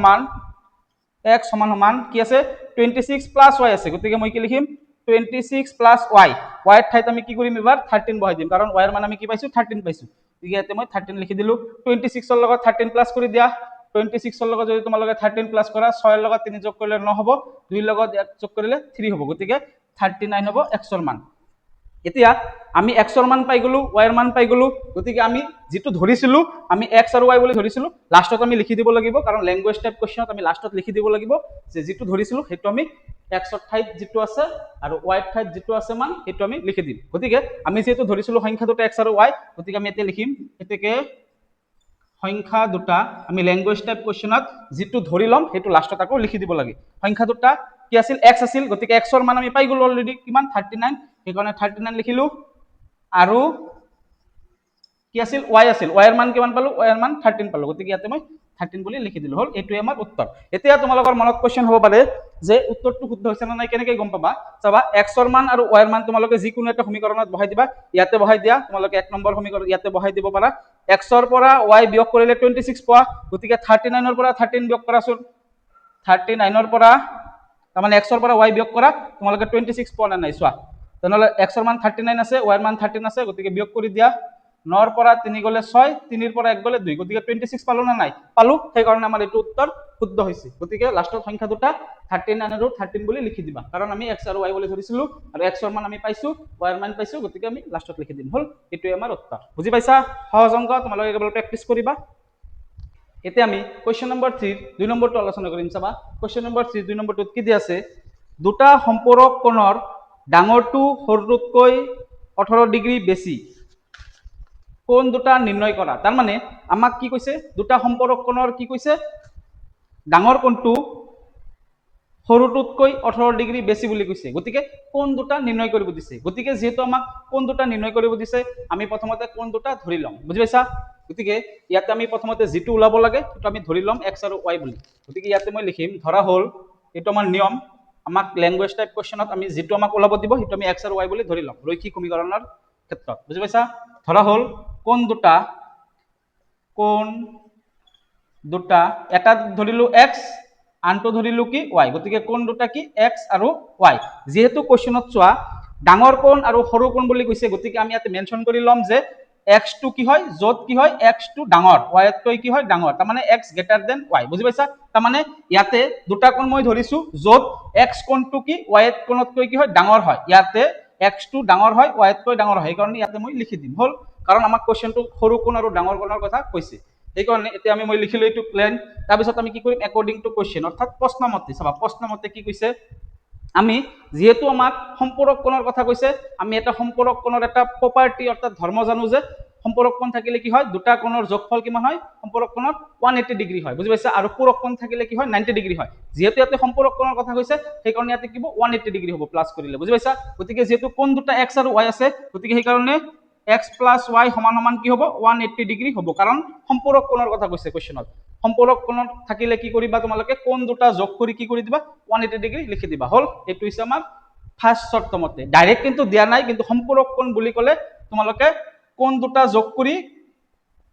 সমান কি আছে 26 প্লাস y আছে গতিকে মই কি লিখিম 26 প্লাস y y ৰ ঠাইত আমি কি কৰিম এবাৰ 13 বহাই দিম কাৰণ y ৰ মান আমি কি পাইছো 13 পাইছো গতিকে ইয়াতে মই 13 লিখি দিলো 26 ৰ লগত 13 প্লাস কৰি দিয়া 26 ৰ লগত যদি তোমালোকে 13 প্লাস কৰা 6 ৰ লগত 3 যোগ কৰিলে 9 হ'ব 2 ৰ লগত 1 যোগ কৰিলে 3 হ'ব গতিকে 39 হ'ব x ৰ মান এতিয়া আমি x ৰ মান পাই গলো y ৰ মান পাই গলো গতিকে আমি যেটো ধৰিছিলো আমি x আৰু y বুলি ধৰিছিলো লাষ্টত আমি লিখি দিব লাগিব কাৰণ ল্যাঙ্গুৱেজ টাইপ কোৱেশ্চনত আমি লাষ্টত লিখি দিব লাগিব যে যেটো ধৰিছিলো হেতু আমি x ৰ ঠাইত যেটো আছে আৰু y ৰ ঠাইত যেটো আছে মান হেতু আমি লিখি দিম গতিকে আমি যেটো ধৰিছিলো সংখ্যা দুটা x আৰু y গতিকে আমি এতে লিখিম এতেকে সংখ্যা দুটা আমি ল্যাঙ্গুৱেজ টাইপ কোৱেশ্চনত যেটো ধৰি লম হেতু লাষ্টত আকৌ লিখি দিব লাগে সংখ্যা দুটা কি আছিল x আছিল গতিকে x ৰ মান আমি পাই গলো অলৰেডি কিমান 39 সেইকাৰণে 39 লিখিলো আৰু কি আছিল y আছিল y ৰ মান কিমান পালো y ৰ মান 13 পালো গতিকে ইয়াতে মই 13 বুলি লিখি দিলো হল এটোই আমাৰ উত্তৰ এতিয়া তোমালোকৰ মনত কোৱেশ্চন হ'ব পাৰে যে উত্তৰটো শুদ্ধ হৈছে না নাই কেনেকৈ গম পাবা চাবা x ৰ মান আৰু y ৰ মান তোমালোকে যিকোনো এটা সমীকৰণত বহাই দিবা ইয়াতে বহাই দিয়া তোমালোকে এক নম্বৰ সমীকৰণ ইয়াতে বহাই দিব পাৰা x ৰ পৰা y বিয়োগ কৰিলে 26 পোৱা গতিকে 39 ৰ পৰা 13 বিয়োগ কৰাচোন 39 ৰ পৰা তাৰমানে x ৰ পৰা y বিয়োগ কৰা তোমালোকে 26 পোৱা নাই চোৱা তেনেহলে x ৰ মান 39 আছে y ৰ মান 13 আছে গতিকে বিয়োগ কৰি দিয়া 9 ৰ পৰা 3 গলে 6 3 ৰ পৰা 1 গলে 2 গতিকে 26 পালো না নাই পালো সেই কাৰণে আমাৰ এটো উত্তৰ শুদ্ধ হৈছে গতিকে লাষ্টৰ সংখ্যা দুটা 39 আৰু 13 বুলি লিখি দিবা কাৰণ আমি x আৰু y বুলি ধৰিছিলো আৰু x ৰ মান আমি পাইছো y ৰ মান পাইছো গতিকে আমি লাষ্টত লিখি দিম হল এটোই আমাৰ উত্তৰ বুজি পাইছা সহজ অংক তোমালোকে কেৱল প্ৰেক্টিস কৰিবা এতিয়া আমি কোৱেশ্চন নম্বৰ 3 দুই নম্বৰটো আলোচনা কৰিম চাবা কোৱেশ্চন নম্বৰ 3 দুই নম্বৰটোত কি দি আছে দুটা সম্পূৰক কোণৰ ডাঙৰটো সৰুটোতকৈ 18 ডিগ্ৰী বেছি কোণ দুটা নিৰ্ণয় কৰা তাৰ মানে আমাক কি কৈছে দুটা সম্পূৰক কোণৰ কি কৈছে ডাঙৰ কোণটো সৰুটোতকৈ 18 ডিগ্ৰী বেছি বুলি কৈছে গতিকে কোণ দুটা নিৰ্ণয় কৰিব দিছে গতিকে যেহেতু আমাক কোণ দুটা নিৰ্ণয় কৰিব দিছে আমি প্ৰথমতে কোণ দুটা ধৰি লম বুজি পাইছা গতিকে ইয়াতে আমি প্ৰথমতে যেটো ওলাব লাগে সেইটো আমি ধৰি লম x আৰু y বুলি গতিকে ইয়াতে মই লিখিম ধৰা হল এটো আমাৰ নিয়ম আমাক ল্যাঙ্গুৱেজ টাইপ কোৱেশ্চনত আমি যেটো আমাক ওলাব দিব হেতু আমি x আৰু y বুলি ধৰি লম ৰৈখিক সমীকৰণৰ ক্ষেত্ৰত বুজি পাইছা ধৰা হল কোণ দুটা এটা ধৰিলো x আনটো ধৰিলো কি y গতিকে কোণ দুটা কি x আৰু y যেহেতু কোৱেশ্চনত চোৱা ডাঙৰ কোণ আৰু সৰু কোণ বুলি কৈছে গতিকে আমি ইয়াতে মেনশন কৰি লম যে x টো কি হয় যত কি হয় x টো ডাঙৰ y তকৈ কি হয় ডাঙৰ তাৰ মানে x গ্ৰেটাৰ দেন y বুজি পাইছা তাৰ মানে ইয়াতে দুটা কোণ মই ধৰিছো যত x কোণটো কি y কোণতকৈ কি হয় ডাঙৰ হয় ইয়াতে x টো ডাঙৰ হয় y তকৈ ডাঙৰ হয় কাৰণ ইয়াতে মই লিখি দিম হল কাৰণ আমাক কোৱেশ্চনটো সৰু কোণ আৰু ডাঙৰ কোণৰ কথা কৈছে এই কাৰণে এতিয়া আমি মই লিখিলো এটো প্লেন তাৰ পিছত আমি কি কৰিম একৰ্ডিং টু কোৱেশ্চন অৰ্থাৎ প্ৰশ্নমতে চাবা প্ৰশ্নমতে কি কৈছে আমি যেহেতু আমাক সম্পূৰক কোণৰ কথা কৈছে আমি এটা সম্পূৰক কোণৰ এটা প্ৰপাৰ্টি অৰ্থাৎ ধৰ্ম জানো যে সম্পূৰক কোণ থাকিলে কি হয় দুটা কোণৰ যোগফল কিমান হয় সম্পূৰক কোণৰ 180 ডিগ্ৰী হয় বুজি পাইছা আৰু পূৰক কোণ থাকিলে কি হয় 90 ডিগ্ৰী হয় যেহেতু ইয়াতে সম্পূৰক কোণৰ কথা কৈছে সেই কাৰণে ইয়াতে কি হ'ব 180 ডিগ্ৰী হ'ব প্লাস কৰিলে বুজি পাইছা গতিকে যেহেতু কোণ দুটা x আৰু y আছে গতিকে সেই কাৰণে x plus y সমান সমান কি হ'ব 180 ডিগ্ৰী হ'ব কাৰণ সম্পূৰক কোণৰ কথা কৈছে কোৱেশ্চনত সম্পূৰক কোণত থাকিলে কি কৰিবা তোমালোকে কোণ দুটা যোগ কৰি কি কৰি দিবা 180 ডিগ্ৰী লিখি দিবা হল এটো হৈছে আমাৰ ফাৰ্স্ট শৰ্ত মতে ডাইৰেক্ট কিন্তু দিয়া নাই কিন্তু সম্পূৰক কোণ বুলি কলে তোমালোকে কোণ দুটা যোগ কৰি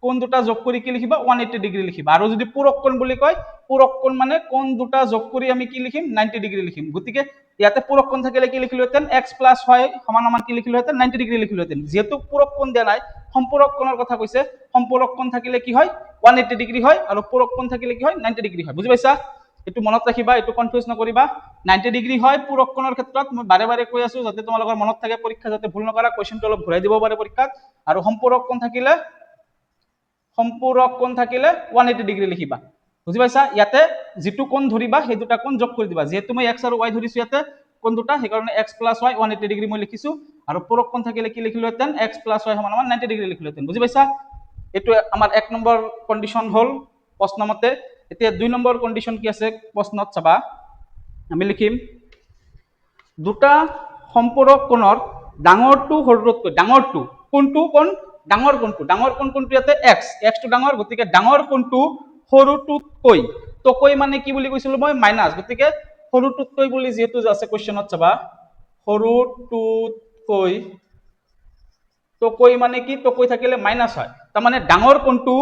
কোণ দুটা যোগ কৰি কি লিখিবা 180 ডিগ্ৰী লিখিবা আৰু যদি পূৰক কোণ বুলি কয় পূৰক কোণ মানে কোণ দুটা যোগ কৰি আমি কি লিখিম 90 ডিগ্ৰী লিখিম গতিকে ইয়াতে পূৰক কোণ থাকিলে কি লিখিলোহেঁতেন x প্লাছ y সমান সমান কি লিখিলোহেঁতেন 90 ডিগ্ৰী লিখিলোহেঁতেন যেহেতু পূৰক কোণ দিয়া নাই সম্পূৰক কোণৰ কথা কৈছে সম্পূৰক কোণ থাকিলে কি হয় 180 ডিগ্ৰী হয় আৰু পূৰক কোণ থাকিলে কি হয় 90 ডিগ্ৰী হয় বুজি পাইছা এটো মনত ৰাখিবা এটো কনফিউজ নকৰিবা 90 ডিগ্ৰী হয় পূৰক কোণৰ ক্ষেত্ৰত মই বাৰে বাৰে কৈ আছো যাতে তোমালোকৰ মনত থাকে পৰীক্ষা যাতে ভুল নকৰা কোৱেশ্চনটো অলপ ঘূৰাই দিব পাৰে পৰীক্ষাত আৰু সম্পূৰক কোণ থাকিলে 180 ডিগ্ৰী লিখিবা বুজি পাইছা ইয়াতে যেটো কোণ ধৰিবা সেই দুটা কোণ যোগ কৰি দিবা যেহেতু মই x আৰু y ধৰিছো ইয়াতে কোণ দুটা সেই কাৰণে x + y 180 ডিগ্ৰী মই লিখিছো আৰু পূৰক কোণ থাকিলে কি লিখিলোহেঁতেন x + y সমান সমান 90 ডিগ্ৰী লিখিলোহেঁতেন বুজি পাইছা এটো আমাৰ 1 নম্বৰ কন্ডিশন হল প্ৰশ্ন মতে এতিয়া 2 নম্বৰ কন্ডিশন কি আছে প্ৰশ্নত চাবা আমি লিখিম দুটা সম্পূৰক কোণৰ ডাঙৰটো সৰুতকৈ ডাঙৰটো কোনটো কোণ ডাঙৰ কোণটো ইয়াতে x টো ডাঙৰ গতিকে ডাঙৰ কোণটো সৰুটোতকৈ তকৈ মানে কি বুলি কৈছিলো মই মাইনাস গতিকে সৰুটোতকৈ বুলি যেহেতু আছে কোৱেশ্চনত চাবা সৰুটোতকৈ তকৈ মানে কি তকৈ থাকিলে মাইনাস হয় তাৰ মানে ডাঙৰ কোণটো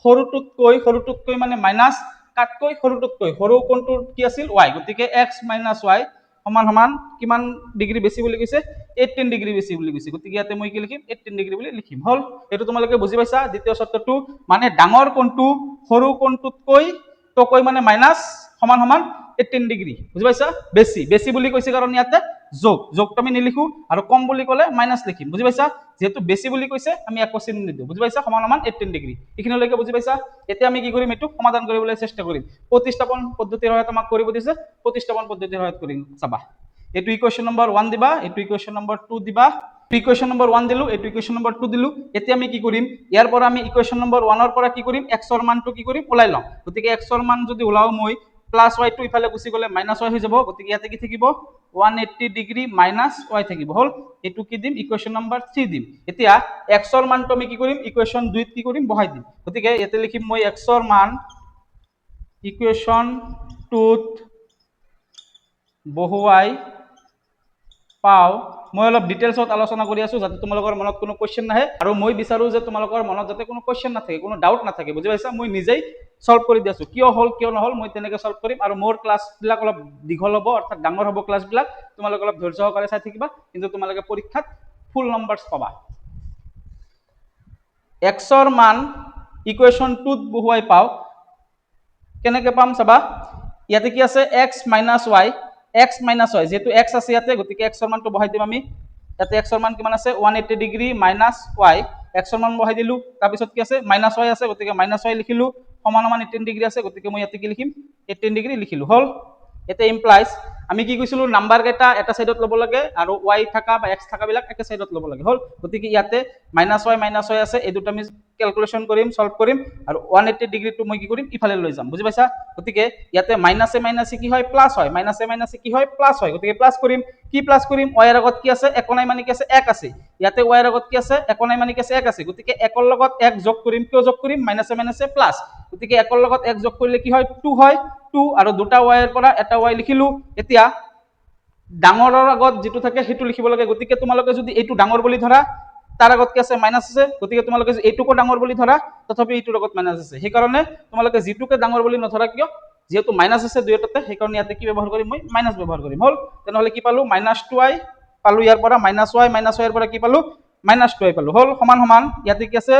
সৰুটোতকৈ মানে মাইনাস কাটকৈ সৰুটোতকৈ সৰু কোণটো কি আছিল y গতিকে x - y সমান সমান কিমান ডিগ্ৰী বেছি বুলি কৈছে 18 ডিগ্ৰী বেছি বুলি কৈছে গতিকে ইয়াতে মই কি লিখিম 18 ডিগ্ৰী বুলি লিখিম হল এটো তোমালোকে বুজি পাইছা দ্বিতীয় শৰ্তটো মানে ডাঙৰ কোণটো সৰু কোণটোতকৈ তকৈ মানে মাইনাস সমান সমান 18 ডিগ্ৰী বুজি পাইছা বেছি বুলি কৈছে কাৰণ ইয়াতে যোগটো আমি নিলিখো আৰু কম বুলি কলে মাইনাস লিখিম বুজি পাইছা যেহেতু বেছি বুলি কৈছে আমি একো চিহ্ন নিদিও বুজি পাইছা সমান সমান 18 ডিগ্ৰী এখিনলৈকে বুজি পাইছা এতিয়া আমি কি কৰিম এটো সমাধান কৰিবলৈ চেষ্টা কৰিম প্ৰতিস্থাপন পদ্ধতিৰ সহায়ত আমাক কৰিব দিছে প্ৰতিস্থাপন পদ্ধতিৰ সহায়ত কৰিম চাবা এটো ইকুৱেশ্যন নম্বৰ 1 দিবা এটো ইকুৱেশ্যন নম্বৰ 2 দিবা ইকুৱেশ্যন নম্বৰ 1 দিলু এটো ইকুৱেশ্যন নম্বৰ 2 দিলু এতিয়া আমি কি কৰিম ইয়াৰ পৰা আমি ইকুৱেশ্যন নম্বৰ 1 ৰ পৰা কি কৰিম x ৰ মানটো কি কৰিম ওলাই লম গতিকে x ৰ মান যদি ওলাও মই প্লাস y টো ইফালে গুছি গলে মাইনাস y হৈ যাব গতিকে ইয়াতে কি থাকিব 180 ডিগ্ৰী মাইনাস y থাকিব হল এটো কি দিম ইকুৱেশ্যন নম্বৰ 3 দিম এতিয়া x ৰ মানটো আমি কি কৰিম ইকুৱেশ্যন 2 ত কি কৰিম বহাই দিম গতিকে ইয়াতে লিখিম মই x ৰ মান ইকুৱেশ্যন 2 ত বহুৱাই পাও মই অলপ ডিটেইলছত আলোচনা কৰি আছো যাতে তোমালোকৰ মনত কোনো কোৱেশ্চন নাহে আৰু মই বিচাৰো যে তোমালোকৰ মনত যাতে কোনো কোৱেশ্চন নাথাকে কোনো ডাউট নাথাকে বুজি পাইছা মই নিজেই সলভ কৰি দি আছো কিয় হল কিয় নহল মই তেনেকৈ সলভ কৰিম আৰু মোৰ ক্লাছ বিলাক অলপ দীঘল হ'ব অৰ্থাৎ ডাঙৰ হ'ব ক্লাছ বিলাক তোমালোক অলপ ধৈৰ্য সহকাৰে চাই থাকিবা কিন্তু তোমালোকে পৰীক্ষাত ফুল নম্বৰছ পাবা x ৰ মান ইকুৱেশ্যন 2 ত বহুৱাই পাও কেনেকৈ পাম চাবা ইয়াতে কি আছে x - y যেহেতু x আছে ইয়াতে গতিকে x ৰ মানটো বহাই দিম আমি ইয়াতে x ৰ মান কিমান আছে 180 ডিগ্ৰী মাইনাস y x ৰ মান বহাই দিলু তাৰ পিছত কি আছে মাইনাস y আছে গতিকে মাইনাস y লিখিলু সমান সমান 18 ডিগ্ৰী আছে গতিকে মই ইয়াতে কি লিখিম 18 ডিগ্ৰী লিখিলু হল এতে ইমপ্লাইজ আমি কি কৈছিলো নাম্বাৰ কেটা এটা সাইডত লব লাগে আৰু y থাকা বা x থাকা বিলাক একে সাইডত লব লাগে হল গতিকে ইয়াতে মাইনাস y আছে এই দুটা আমি ক্যালকুলেশন কৰিম সলভ কৰিম আৰু 180 ডিগ্ৰী টো মই কি কৰিম ইফালে লৈ যাম বুজি পাইছা গতিকে ইয়াতে মাইনাসে কি হয় প্লাস হয় মাইনাসে কি হয় প্লাস হয় গতিকে প্লাস কৰিম কি প্লাস কৰিম y এর আগত কি আছে একো নাই মানে কি আছে 1 আছে ইয়াতে y এর আগত কি আছে একো নাই মানে কি আছে 1 আছে গতিকে 1 ৰ লগত 1 যোগ কৰিম কিয় যোগ কৰিম মাইনাসে প্লাস গতিকে 1 ৰ লগত 1 যোগ কৰিলে কি হয় 2 হয় 2 আৰু দুটা y এৰ পৰা এটা y লিখিলু এতিয়া ডাঙৰৰ আগত যেটো থাকে হেতু লিখিব লাগে গতিকে তোমালোকে যদি এইটো ডাঙৰ বুলি ধৰা তাৰ আগত কি আছে মাইনাস আছে গতিকে তোমালোকে এইটোকো ডাঙৰ বুলি ধৰা তথাপি এইটোৰ আগত মাইনাস আছে সেই কাৰণে তোমালোকে যেটোকে ডাঙৰ বুলি নধৰা কিয় যেহেতু মাইনাস আছে দুইটাতে সেই কাৰণে ইয়াতে কি ব্যৱহাৰ কৰিম মই মাইনাস ব্যৱহাৰ কৰিম হল তেনেহলে কি পালো -2y পালো ইয়াৰ পৰা -y এৰ পৰা কি পালো -2y পালো হল সমান সমান ইয়াতে কি আছে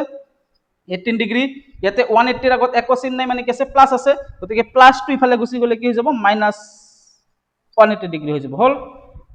18 ডিগ্ৰী ইয়াতে 180 ৰ আগত একো চিন নাই মানে কি আছে প্লাস আছে গতিকে প্লাস টো ইফালে গুছি গলে কি হৈ যাব -180 ডিগ্ৰী হৈ যাব হল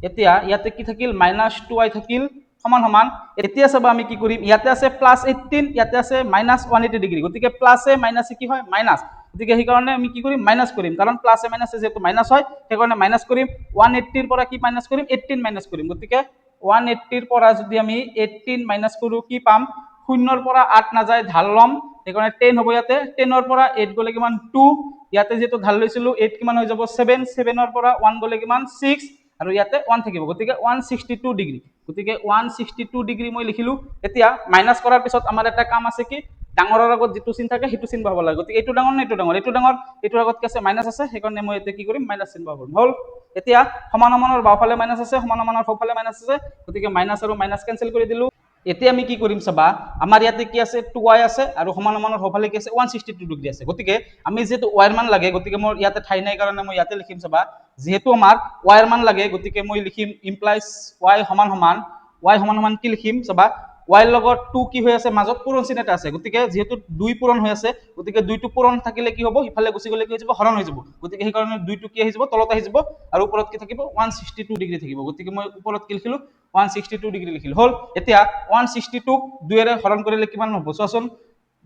এতিয়া ইয়াতে কি থাকিল -2y থাকিল সমান সমান এতিয়া চাবা আমি কি কৰিম ইয়াতে আছে +18 ইয়াতে আছে -180 ডিগ্ৰী গতিকে প্লাসে মাইনাসে কি হয় মাইনাস গতিকে সেই কাৰণে আমি কি কৰিম মাইনাস কৰিম কাৰণ প্লাসে মাইনাসে যেটো মাইনাস হয় সেই কাৰণে মাইনাস কৰিম 180 ৰ পৰা কি মাইনাস কৰিম 18 মাইনাস কৰিম গতিকে 180 ৰ পৰা যদি আমি 18 মাইনাস কৰো কি পাম শূন্যৰ পৰা 8 না যায় ঢাল লম সেই কাৰণে 10 হ'ব ইয়াতে 10 ৰ পৰা 8 গলে কিমান 2 ইয়াতে যেটো ঢাল লৈছিলো 8 কিমান হৈ যাব 7 7 ৰ পৰা 1 গলে কিমান 6 আৰু ইয়াতে 1 থাকিব গতিকে 162 ডিগ্ৰী গতিকে 162 ডিগ্ৰী মই লিখিলো এতিয়া মাইনাস কৰাৰ পিছত আমাৰ এটা কাম আছে কি ডাঙৰৰ আগত যেটো চিন থাকে হেতু চিন বহাব লাগে গতিকে এইটো ডাঙৰ না এইটো ডাঙৰ এইটোৰ আগত কি আছে মাইনাস আছে সেই কাৰণে মই এতে কি কৰিম মাইনাস চিন বহাম হল এতিয়া সমান সমানৰ বাওফালে মাইনাস আছে সমান সমানৰ সোঁফালে মাইনাস আছে গতিকে মাইনাস আৰু মাইনাস কেনসেল কৰি দিলু এতিয়া আমি কি কৰিম চাবা, আমাৰ ইয়াতে কি আছে 2y আছে আৰু সমান সমানৰ সফালে কি আছে 162 ডিগ্ৰী আছে। গতিকে আমি যেহেতু y ৰ মান লাগে, গতিকে মোৰ ইয়াতে ঠাই নাই কাৰণে মই ইয়াতে লিখিম চাবা, যেহেতু আমাৰ y ৰ মান লাগে গতিকে মই লিখিম ইমপ্লাইজ y সমান সমান কি লিখিম চাবা, y ৰ লগত 2 কি হৈ আছে মাজত পূৰণ চিন এটা আছে, গতিকে যেহেতু 2 পূৰণ হৈ আছে গতিকে 2 টো পূৰণ থাকিলে কি হ'ব, ইফালে গুচি গ'লে কি হৈ যাব হৰণ হৈ যাব, গতিকে সেই কাৰণে 2 টো কি আহি যাব তলত আহি যাব আৰু ওপৰত কি থাকিব 162 ডিগ্ৰী থাকিব। গতিকে মই ওপৰত কি লিখিলো 162 ডিগ্ৰী লিখিলো হল। এতিয়া 162 ক 2 ৰে হৰণ কৰিলে কিমান হ'ব চোৱাচোন,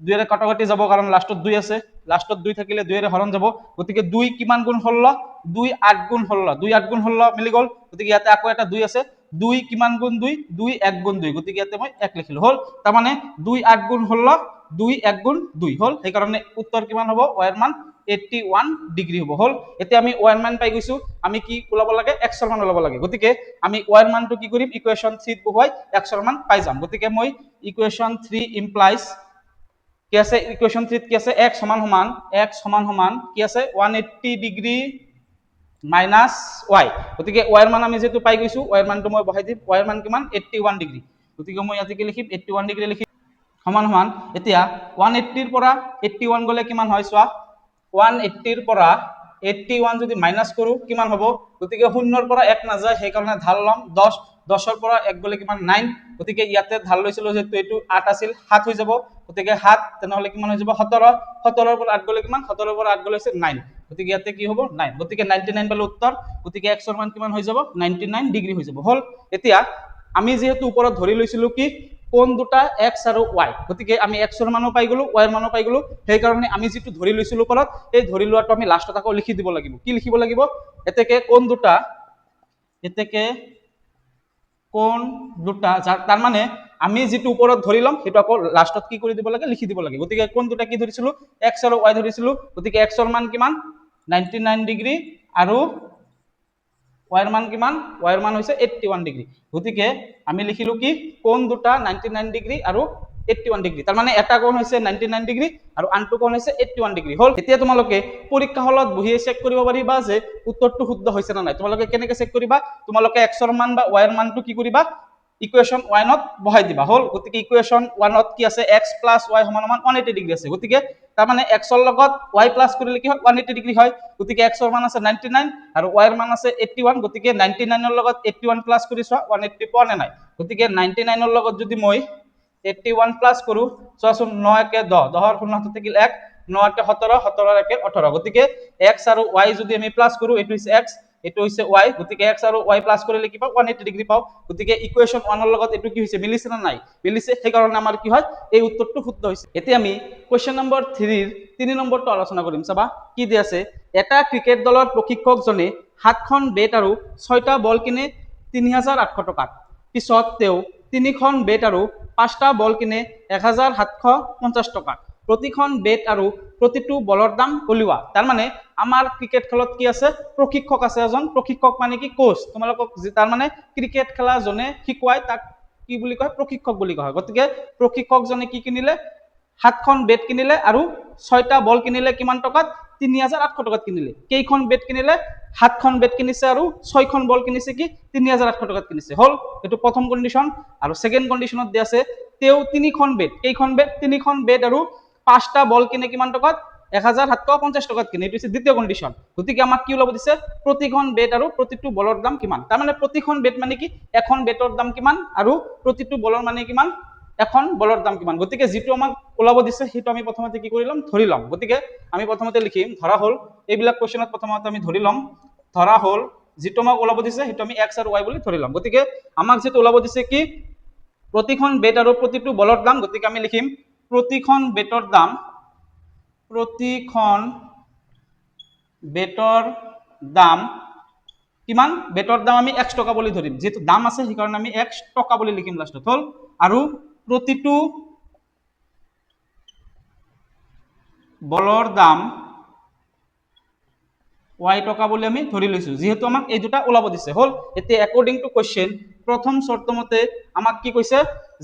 2 ৰে কটাকটি যাব কাৰণ লাষ্টত 2 আছে, লাষ্টত 2 থাকিলে 2 ৰে হৰণ যাব, গতিকে 2 কিমান গুণ 16, 2 8 গুণ 16, 2 8 গুণ 16 মিলি গ'ল, গতিকে ইয়াতে আকৌ এটা 2 আছে, 2 কিমান গুণ 2, 2 1 গুণ 2, গতিকে ইয়াতে মই 1 লিখিলো হল। তাৰ মানে 2 8 গুণ 16, 2 1 গুণ 2 হল, সেই কাৰণে উত্তৰ কিমান হ'ব y ৰ মান 81 ডিগ্ৰী হ'ব হল। এতিয়া আমি y ৰ মান পাই গৈছো, আমি কি ওলাব লাগে x ৰ মান ওলাব লাগে, গতিকে আমি y ৰ মানটো কি কৰিম ইকুৱেশ্যন 3 ত বহুৱাই x ৰ মান পাই যাম। গতিকে মই ইকুৱেশ্যন 3 ইমপ্লাইজ কি আছে, ইকুৱেশ্যন 3 ত কি আছে x সমান সমান কি আছে 180 ডিগ্ৰী মাইনাছ y, গতিকে y ৰ মান আমি যেহেতু পাই গৈছো y ৰ মানটো মই বহাই দিম, y ৰ মান কিমান 81 ডিগ্ৰী, গতিকে মই ইয়াতে কি লিখিম 81 ডিগ্ৰী লিখিম সমান এতিয়া 180 ৰ পৰা 81 গলে কিমান হয় চোৱা, 180 ৰ পৰা 81 যদি মাইনাছ কৰো কিমান হ'ব, গতিকে 0 ৰ পৰা 1 নাযায় সেইকাৰণে ঢাল ল'ম 10, 10 ৰ পৰা 1 গলে কিমান 9, গতিকে ইয়াতে ঢাল লৈছিলো যেহেতু এইটো 8 আছিল 7 হৈ যাব, গতিকে 7 তেনেহলে কিমান হৈ যাব 17, 17 ৰ পৰা 8 গলে কিমান, 17 ৰ পৰা 8 গলে 9, গতিকে ইয়াতে কি হ'ব 9, গতিকে 99 পালো উত্তৰ, গতিকে x ৰ মান কিমান হৈ যাব 99 ডিগ্ৰী হৈ যাব হল। এতিয়া আমি যেহেতু ওপৰত ধৰি লৈছিলো কি কোন দুটা x আৰু y, গতিকে আমি x ৰ মানো পাই গলো y ৰ মানো পাই গলো, সেই কাৰণে আমি যেটো ধৰি লৈছিলো ওপৰত এই ধৰি লোৱাটো আমি লাষ্টত আকৌ লিখি দিব লাগিব, কি লিখিব লাগিব, এতেকে কোন দুটা তাৰ মানে আমি যেটো ওপৰত ধৰি লম সেইটো আকৌ লাষ্টত কি কৰি দিব লাগে লিখি দিব লাগে, গতিকে কোন দুটা কি ধৰিছিলো x আৰু y ধৰিছিলো, গতিকে x ৰ মান কিমান 99 ডিগ্ৰী আৰু y ৰ মান কিমান, y ৰ মান হৈছে 81 ডিগ্ৰী, গতিকে আমি লিখিলো কি কোন দুটা 99 ডিগ্ৰী আৰু 81 ডিগ্ৰী, তাৰ মানে এটা কোণ হৈছে 99 ডিগ্ৰী আৰু আনটো কোণ হৈছে 81 ডিগ্ৰী হল। এতিয়া তোমালোকে পৰীক্ষা হলত বহি চেক কৰিব পাৰিবা যে উত্তৰটো শুদ্ধ হৈছে না নাই, তোমালোকে কেনেকৈ চেক কৰিবা, তোমালোকে x ৰ মান বা y ৰ মানটো কি কৰিবা ইকুৱেশ্যন 1 ত বহাই দিবা হল, গতিকে ইকুৱেশ্যন 1 ত কি আছে x + y = 180 ডিগ্ৰী আছে, গতিকে তাৰ মানে x ৰ লগত y প্লাস কৰিলে কি হয় 180 ডিগ্ৰী হয়, গতিকে x ৰ মান আছে 99 আৰু y ৰ মান আছে 81, গতিকে 99 ৰ লগত 81 প্লাস কৰি চোৱা 180 পোৱা নে নাই, গতিকে 99 ৰ লগত যদি মই 81 প্লাস কৰো চোৱাচোন 9 * 1 = 10, 10 ৰ 0 হাতত থাকিল 1, 9 * 1 = 17, 17 ৰ 1 = 18, গতিকে x আৰু y যদি আমি প্লাস কৰো এইটো হৈছে x এইটো হৈছে y, গতিকে x আৰু y প্লাস কৰিলে কি পাও 180 ডিগ্ৰী পাও, গতিকে ইকুৱেশ্যন 1 ৰ লগত এইটো কি হৈছে মিলিছে না নাই, মিলিছে, সেই কাৰণে আমাৰ কি হয় এই উত্তৰটো শুদ্ধ হৈছে। এতিয়া আমি কোৱেশ্চন নম্বৰ 3 ৰ 3 নম্বৰটো আলোচনা কৰিম, চাবা কি দি আছে, এটা ক্ৰিকেট দলৰ প্ৰশিক্ষকজনে 7খন বেট আৰু 6টা বল কিনে 3800 টকাত, পিছত তেওঁ 3খন বেট আৰু 5টা বল কিনে 1750 টকাত, প্ৰতিখন বেট আৰু প্ৰতিটো বলৰ দাম উলিওৱা। তাৰ মানে আমাৰ ক্ৰিকেট খেলত কি আছে প্ৰশিক্ষক আছে এজন, প্ৰশিক্ষক মানে কি কোচ, তোমালোকক তাৰ মানে ক্ৰিকেট খেলা জনে শিকোৱাই তাক কি বুলি কয় প্ৰশিক্ষক বুলি কয়, গতিকে প্ৰশিক্ষকজনে কি কিনিলে 7খন বেট কিনিলে আৰু 6টা বল কিনিলে কিমান টকাত 3800 টকাত কিনিলে, কেইখন বেট কিনিলে 7খন বেট কিনিছে আৰু 6খন বল কিনিছে কি 3800 টকাত কিনিছে হল, এইটো প্ৰথম কন্ডিশন। আৰু সেকেন্ড কন্ডিশনত দি আছে তেওঁ 3খন বেট, কেইখন বেট 3খন বেট আৰু 5টা বল কিনে কিমান টকাত 1750 টকাত কিনে, এইটো হৈছে দ্বিতীয় কন্ডিশন। গতিকে আমাক কি ওলাব দিছে প্ৰতিখন বেট আৰু প্ৰতিটো বলৰ দাম কিমান, তাৰ মানে প্ৰতিখন বেট মানে কি এখন বেটৰ দাম কিমান আৰু প্ৰতিটো বলৰ মানে কিমান এখন বলৰ দাম কিমান, গতিকে যেটো আমাক ওলাব দিছে সেইটো আমি প্ৰথমতে কি কৰি লম ধৰি লম, গতিকে আমি প্ৰথমতে লিখিম ধৰা হল এইবিলাক কোৱেশ্চনত প্ৰথমতে আমি ধৰি লম, ধৰা হল যেটো আমাক ওলাব দিছে সেইটো আমি x আৰু y বুলি ধৰি লম, গতিকে আমাক যেটো ওলাব দিছে কি প্ৰতিখন বেট আৰু প্ৰতিটো বলৰ দাম, গতিকে আমি লিখিম প্ৰতিখন বেটৰ দাম কিমান, বেটৰ দাম আমি x টকা বুলি ধৰিম, যেহেতু দাম আছে সেইকাৰণে আমি x টকা বুলি লিখিম লাষ্টত হল, আৰু প্ৰতিটো বলৰ দাম y টকা বুলি আমি ধৰি লৈছো, যেহেতু আমাক এই দুটা ওলাব দিছে হল। এতিয়া একৰ্ডিং টু কোৱেশ্চন প্ৰথম শৰ্ত মতে আমাক কি কৈছে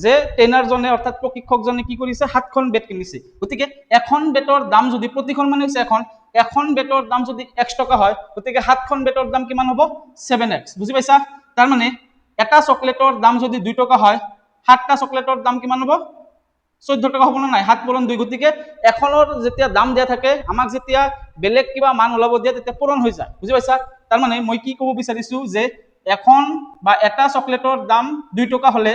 যে ট্ৰেইনাৰজনে অৰ্থাৎ প্ৰশিক্ষকজনে কি কৰিছে 7খন বেট কিনিছে, গতিকে এখন বেটৰ দাম যদি প্ৰতিখন মানে হৈছে এখন বেটৰ দাম যদি x টকা হয়, গতিকে 7খন বেটৰ দাম কিমান হ'ব 7x, বুজি পাইছা, তাৰ মানে এটা চকলেটৰ দাম যদি 2 টকা হয় 7টা চকলেটৰ দাম কিমান হ'ব 14 টকা হ'ব না নাই 7 পূৰণ 2 গতিকে এখনৰ যেতিয়া দাম দিয়া থাকে আমাক যেতিয়া বেলেগ কিবা মান ওলাব দিয়ে তেতিয়া পূৰণ হৈ যায় বুজি পাইছা তাৰ মানে মই কি ক'ব বিচাৰিছো যে এখন বা এটা চকলেটৰ দাম 2 টকা হলে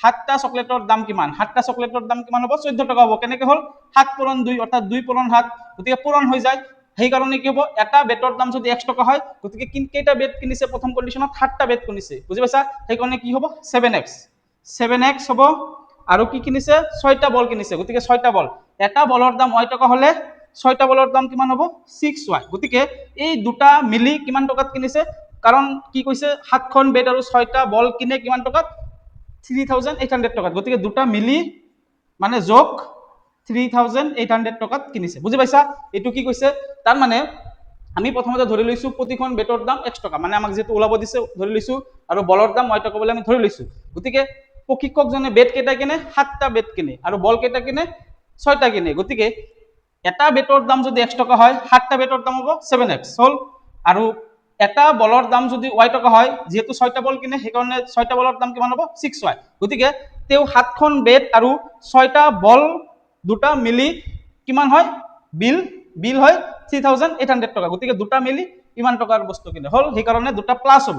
7টা চকলেটৰ দাম কিমান 7টা চকলেটৰ দাম কিমান হ'ব 14 টকা হ'ব কেনেকৈ হ'ল 7 পূৰণ 2 অৰ্থাৎ 2 পূৰণ 7 গতিকে পূৰণ হৈ যায় সেই কাৰণে কি হ'ব এটা বেটৰ দাম যদি 1 টকা হয় গতিকে কেইটা বেট কিনিছে প্ৰথম কন্ডিশনত 7টা বেট কিনিছে বুজি পাইছা সেই কাৰণে কি হ'ব 7x 7x হ'ব আৰু কি কিনিছে 6টা বল কিনিছে গতিকে 6টা বল এটা বলৰ দাম y টকা হলে 6টা বলৰ দাম কিমান হ'ব 6y গতিকে এই দুটা মিলি কিমান টকাত কিনিছে কাৰণ কি কৈছে 7খন বেট আৰু 6টা বল কিনে কিমান টকাত 3800 টকাত গতিকে দুটা মিলি মানে যোগ 3800 টকাত কিনিছে বুজি পাইছা এটো কি কৈছে তাৰ মানে আমি প্ৰথমতে ধৰি লৈছো প্ৰতিখন বেটৰ দাম 1 টকা মানে আমাক যেটো ওলাব দিছে ধৰি লৈছো আৰু বলৰ দাম y টকা বুলি আমি ধৰি লৈছো গতিকে প্ৰশিক্ষকজনে বেট কেইটা কিনে 7টা বেট কিনে আৰু বল কেইটা কিনে 6টা কিনে গতিকে এটা বেটৰ দাম যদি 1 টকা হয় 7টা বেটৰ দাম হ'ব 7x হল আৰু এটা বলৰ দাম যদি y টকা হয় যেহেতু 6টা বল কিনে সেই কাৰণে 6টা বলৰ দাম কিমান হ'ব 6y গতিকে তেও 7খন বেট আৰু 6টা বল দুটা মিলি কিমান হয় বিল হয় 3800 টকা গতিকে দুটা মিলি ইমান টকাৰ বস্তু কিনে হল সেই কাৰণে দুটা প্লাস হ'ব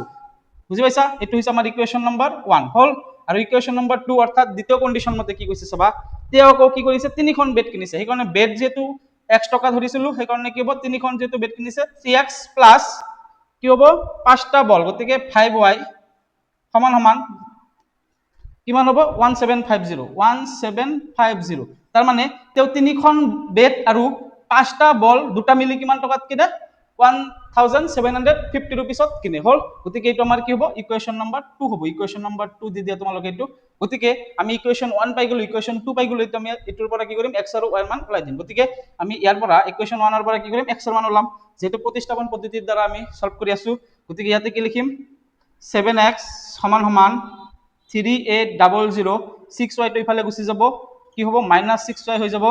বুজি পাইছা এটো হৈছে আমাৰ ইকুৱেশন নম্বৰ 1 হল আৰু ইকুৱেশন নম্বৰ 2 অৰ্থাৎ দ্বিতীয় কন্ডিশন মতে কি কৈছে চাবা তেও আকৌ কি কৰিছে তিনিখন বেট কিনিছে সেই কাৰণে বেট যেটো 1 টকা ধৰিছিলো সেই কাৰণে কি হ'ব তিনিখন যেটো বেট কিনিছে 3x প্লাস কি হ'ব 5টা বল গতিকে 5y সমান সমান কিমান হ'ব 1750 তাৰ মানে তেও তিনিখন বেট আৰু 5টা বল দুটা মিলি কিমান টকাত কিনে 1750 रुपीसত কিনে হল গতিকে এটো আমাৰ কি হ'ব ইকুৱেশন নম্বৰ 2 হ'ব ইকুৱেশন নম্বৰ 2 দি দিয়া তোমালোকে এটো গতিকে আমি ইকুৱেশন 1 পাই গলো ইকুৱেশন 2 পাই গলো এটো আমি এটোৰ পৰা কি কৰিম x আৰু y মান ওলাই দিম গতিকে আমি ইয়াৰ পৰা ইকুৱেশন 1 ৰ পৰা কি কৰিম x ৰ মান ওলাম যেটো প্ৰতিস্থাপন পদ্ধতিৰ দ্বাৰা আমি সলভ কৰি আছো গতিকে ইয়াতে কি লিখিম 7x সমান সমান 3800 6y টো ইফালে গুচি যাব কি হ'ব -6y হৈ যাব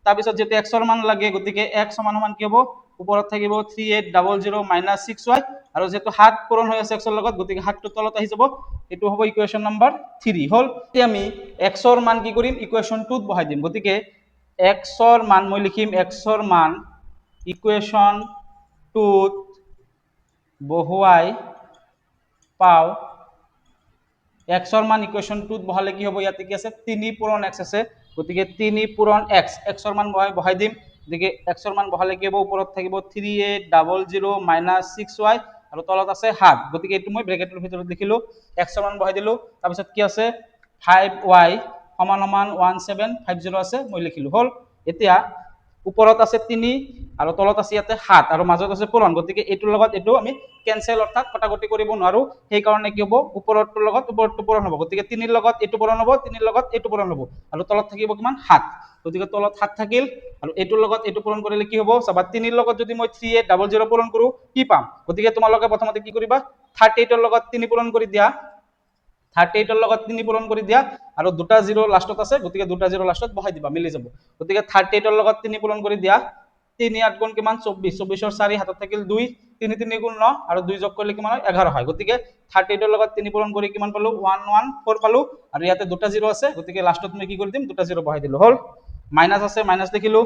তাৰ পিছত যেতে x ৰ মান লাগে গতিকে x সমান সমান কি হ'ব ওপৰত থাকিব 3800 6y আৰু যেটো 7 পূৰণ হৈ আছে x ৰ লগত গতিকে 7 টো তলত আহি যাব এটো হ'ব ইকুৱেশন নম্বৰ 3 হল তে আমি x ৰ মান কি কৰিম ইকুৱেশন 2 ত বহাই দিম গতিকে x ৰ মান মই লিখিম x ৰ মান ইকুৱেশন 2 ত বহুৱাই পাও x ৰ মান ইকুৱেশন 2 ত বহালে কি হ'ব ইয়াতে কি আছে 3 পূৰণ x আছে গতিকে 3 পূৰণ x x ৰ মান বহাই দিম গতিকে x ৰ মান বহালে কি হ'ব ওপৰত থাকিব 3800 6y আৰু তলত আছে 7 গতিকে এটো মই ব্ৰেকেটৰ ভিতৰত লিখিলো x ৰ মান বহাই দিলো তাৰ পিছত কি আছে 5y সমান সমান 1750 আছে মই লিখিলো হল এতিয়া ওপৰত আছে 3 আৰু তলত আছে ইয়াতে 7 আৰু মাজত আছে পূৰণ গতিকে এটোৰ লগত এটো আমি কেনসেল অৰ্থাৎ কটাকটি কৰিব নোৱাৰো সেই কাৰণে কি হ'ব ওপৰৰটোৰ লগত ওপৰটো পূৰণ হ'ব গতিকে 3 ৰ লগত এটো পূৰণ হ'ব 3 ৰ লগত এটো পূৰণ হ'ব আৰু তলত থাকিব কিমান 7 গতিকে তলত 7 থাকিল আৰু এটোৰ লগত এটো পূৰণ কৰিলে কি হ'ব চাবা 3 ৰ লগত যদি মই 3800 পূৰণ কৰো কি পাম গতিকে তোমালোকে প্ৰথমতে কি কৰিবা 38 ৰ লগত 3 পূৰণ কৰি দিয়া 38 ৰ লগত 3 পূৰণ কৰি দিয়া আৰু দুটা 0 লাষ্টত আছে গতিকে দুটা 0 লাষ্টত বহাই দিবা মিলি যাব গতিকে 38 ৰ লগত 3 পূৰণ কৰি দিয়া 3 8 গুণ কিমান 24 24 ৰ 4 হাতত থাকিল 2 3 3 গুণ 9 আৰু 2 যোগ কৰিলে কিমান হয় 11 হয় গতিকে 38 ৰ লগত 3 পূৰণ কৰি কিমান পালো 114 পালো আৰু ইয়াতে দুটা 0 আছে গতিকে লাষ্টত মই কি কৰি দিম দুটা 0 বহাই দিলো হল মাইনাস আছে মাইনাস লিখিলো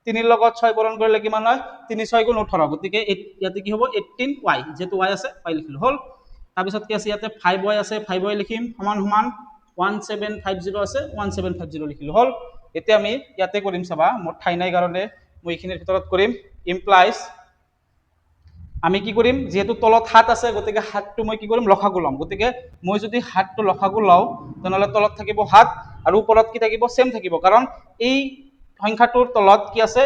3 ৰ লগত 6 পূৰণ কৰিলে কিমান হয় 3 6 গুণ 18 গতিকে ইয়াতে কি হ'ব 18y যেটো y আছে y লিখিলো হল তাৰ পিছত কি আছে ইয়াতে 5y আছে 5y লিখিম সমান সমান 1750 আছে 1750 লিখিলো হল এতিয়া আমি ইয়াতে কৰিম চাবা মোৰ ঠাই নাই কাৰণে মই এখিনিৰ ভিতৰত কৰিম ইমপ্লাইজ আমি কি কৰিম যেহেতু তলত 7 আছে গতিকে 7 টো মই কি কৰিম লখাগু লম গতিকে মই যদি 7 টো লখাগু লও তেনেহলে তলত থাকিব 7 আৰু ওপৰত কি থাকিব সেম থাকিব কাৰণ এই সংখ্যাটোৰ তলত কি আছে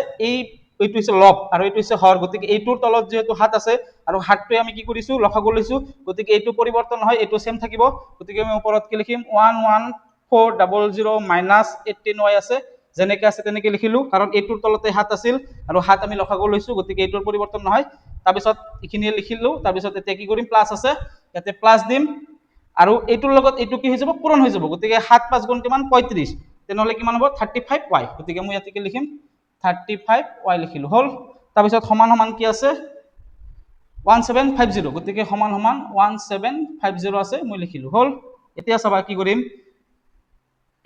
এইটো হৈছে লব আৰু এইটো হৈছে হৰ গতিকে এইটোৰ তলত যেহেতু 7 আছে আৰু 7 টোৱে আমি কি কৰিছো লখাগু লৈছো গতিকে এইটো পৰিৱৰ্তন হয় এইটো সেম থাকিব গতিকে আমি ওপৰত কি লিখিম 11400 18y আছে যেনেকৈ আছে তেনেকৈ লিখিলো কাৰণ এইটোৰ তলতে 7 আছিল আৰু 7 আমি লখাগু লৈছো গতিকে এইটোৰ পৰিৱৰ্তন নহয় তাৰ পিছত ইখিনি লিখিলো তাৰ পিছত এতিয়া কি কৰিম প্লাস আছে ইয়াতে প্লাস দিম আৰু এইটোৰ লগত এইটো কি হৈ যাব পূৰণ হৈ যাব গতিকে 7 5 গুণ কিমান 35 তেনেহলে কিমান হ'ব 35y গতিকে মই ইয়াতে কি লিখিম 35y লিখিলো হল তাৰ পিছত সমান সমান কি আছে 1750 গতিকে সমান সমান 1750 আছে মই লিখিলো হল এতিয়া চাবা কি কৰিম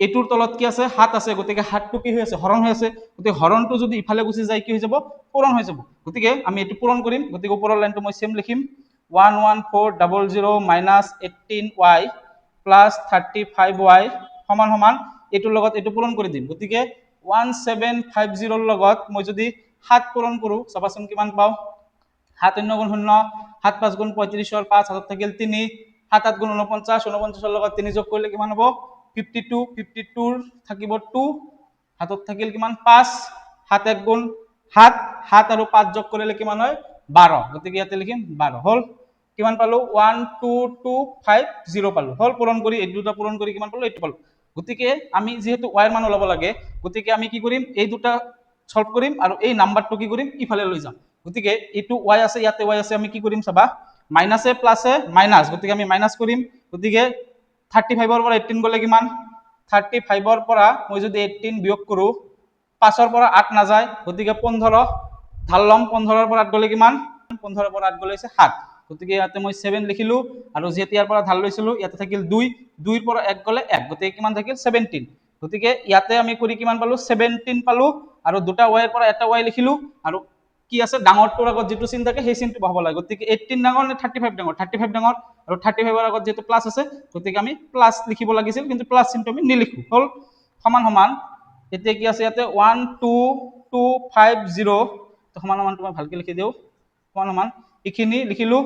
এইটোৰ তলত কি আছে 7 আছে, গতিকে 7টো কি হৈ আছে হৰণ হৈ আছে, গতিকে হৰণটো যদি ইফালে গুচি যায় কি হৈ যাব পূৰণ হৈ যাব, গতিকে আমি এইটো পূৰণ কৰিম, গতিকে ওপৰৰ লাইনটো মই সেম লিখিম 11400 মাইনাছ 18y প্লাছ 35y সমান সমান এইটোৰ লগত এইটো পূৰণ কৰি দিম, গতিকে 1750 ৰ লগত মই যদি 7 পূৰণ কৰো চাবাচোন কিমান পাও 7 শূন্য গুণ 0 7 5 গুণ 35 5 হাতত থাকিল 3 7 8 গুণ 49 49 ৰ লগত 3 যোগ কৰিলে কিমান হ'ব 52 52 থাকিব 2 হাতত থাকিল কিমান 5 7 1 গুণ 7 7 আৰু 5 যোগ কৰিলে কিমান হয় 12, গতিকে ইয়াতে লিখিম 12 হল কিমান পালো 12250 পালো হল পূৰণ কৰি এই দুটা পূৰণ কৰি কিমান পালো এইটো পালো, গতিকে আমি যেহেতু y ৰ মান ওলাব লাগে গতিকে আমি কি কৰিম এই দুটা সলভ কৰিম আৰু এই নাম্বাৰটো কি কৰিম ইফালে লৈ যাম, গতিকে এইটো y আছে ইয়াতে y আছে আমি কি কৰিম চাবা মাইনাসে প্লাসে মাইনাস, গতিকে আমি মাইনাস কৰিম, গতিকে 35 ৰ পৰা 18 গলে কিমান 35 ৰ পৰা মই যদি 18 বিয়োগ কৰো 5 ৰ পৰা 8 না যায়, গতিকে 15 ঢাল লম 15 ৰ পৰা 8 গলে কিমান 15 ৰ পৰা 8 গলে 7, গতিকে ইয়াতে মই 7 লিখিলো আৰু যেতিয়াৰ পৰা ঢাল লৈছিলো ইয়াতে থাকিল 2 2 ৰ পৰা 1 গলে 1, গতিকে কিমান থাকিল 17, গতিকে ইয়াতে আমি কৰি কিমান পালো 17 পালো আৰু দুটা y ৰ পৰা এটা y লিখিলো আৰু কি আছে ডাঙৰটোৰ আগত যেটো চিন থাকে সেই চিনটো বহাব লাগে, গতিকে 18 ডাঙৰ নে 35 ডাঙৰ 35 ডাঙৰ আৰু 35 ৰ আগত যেটো প্লাস আছে গতিকে আমি প্লাস লিখিব লাগিছিল কিন্তু প্লাস চিনটো আমি নিলিখো হল সমান সমান এতিয়া কি আছে ইয়াতে 12250 তো সমান সমান মই ভালকে লিখি দিও সমান সমান এইখিনি লিখিলো,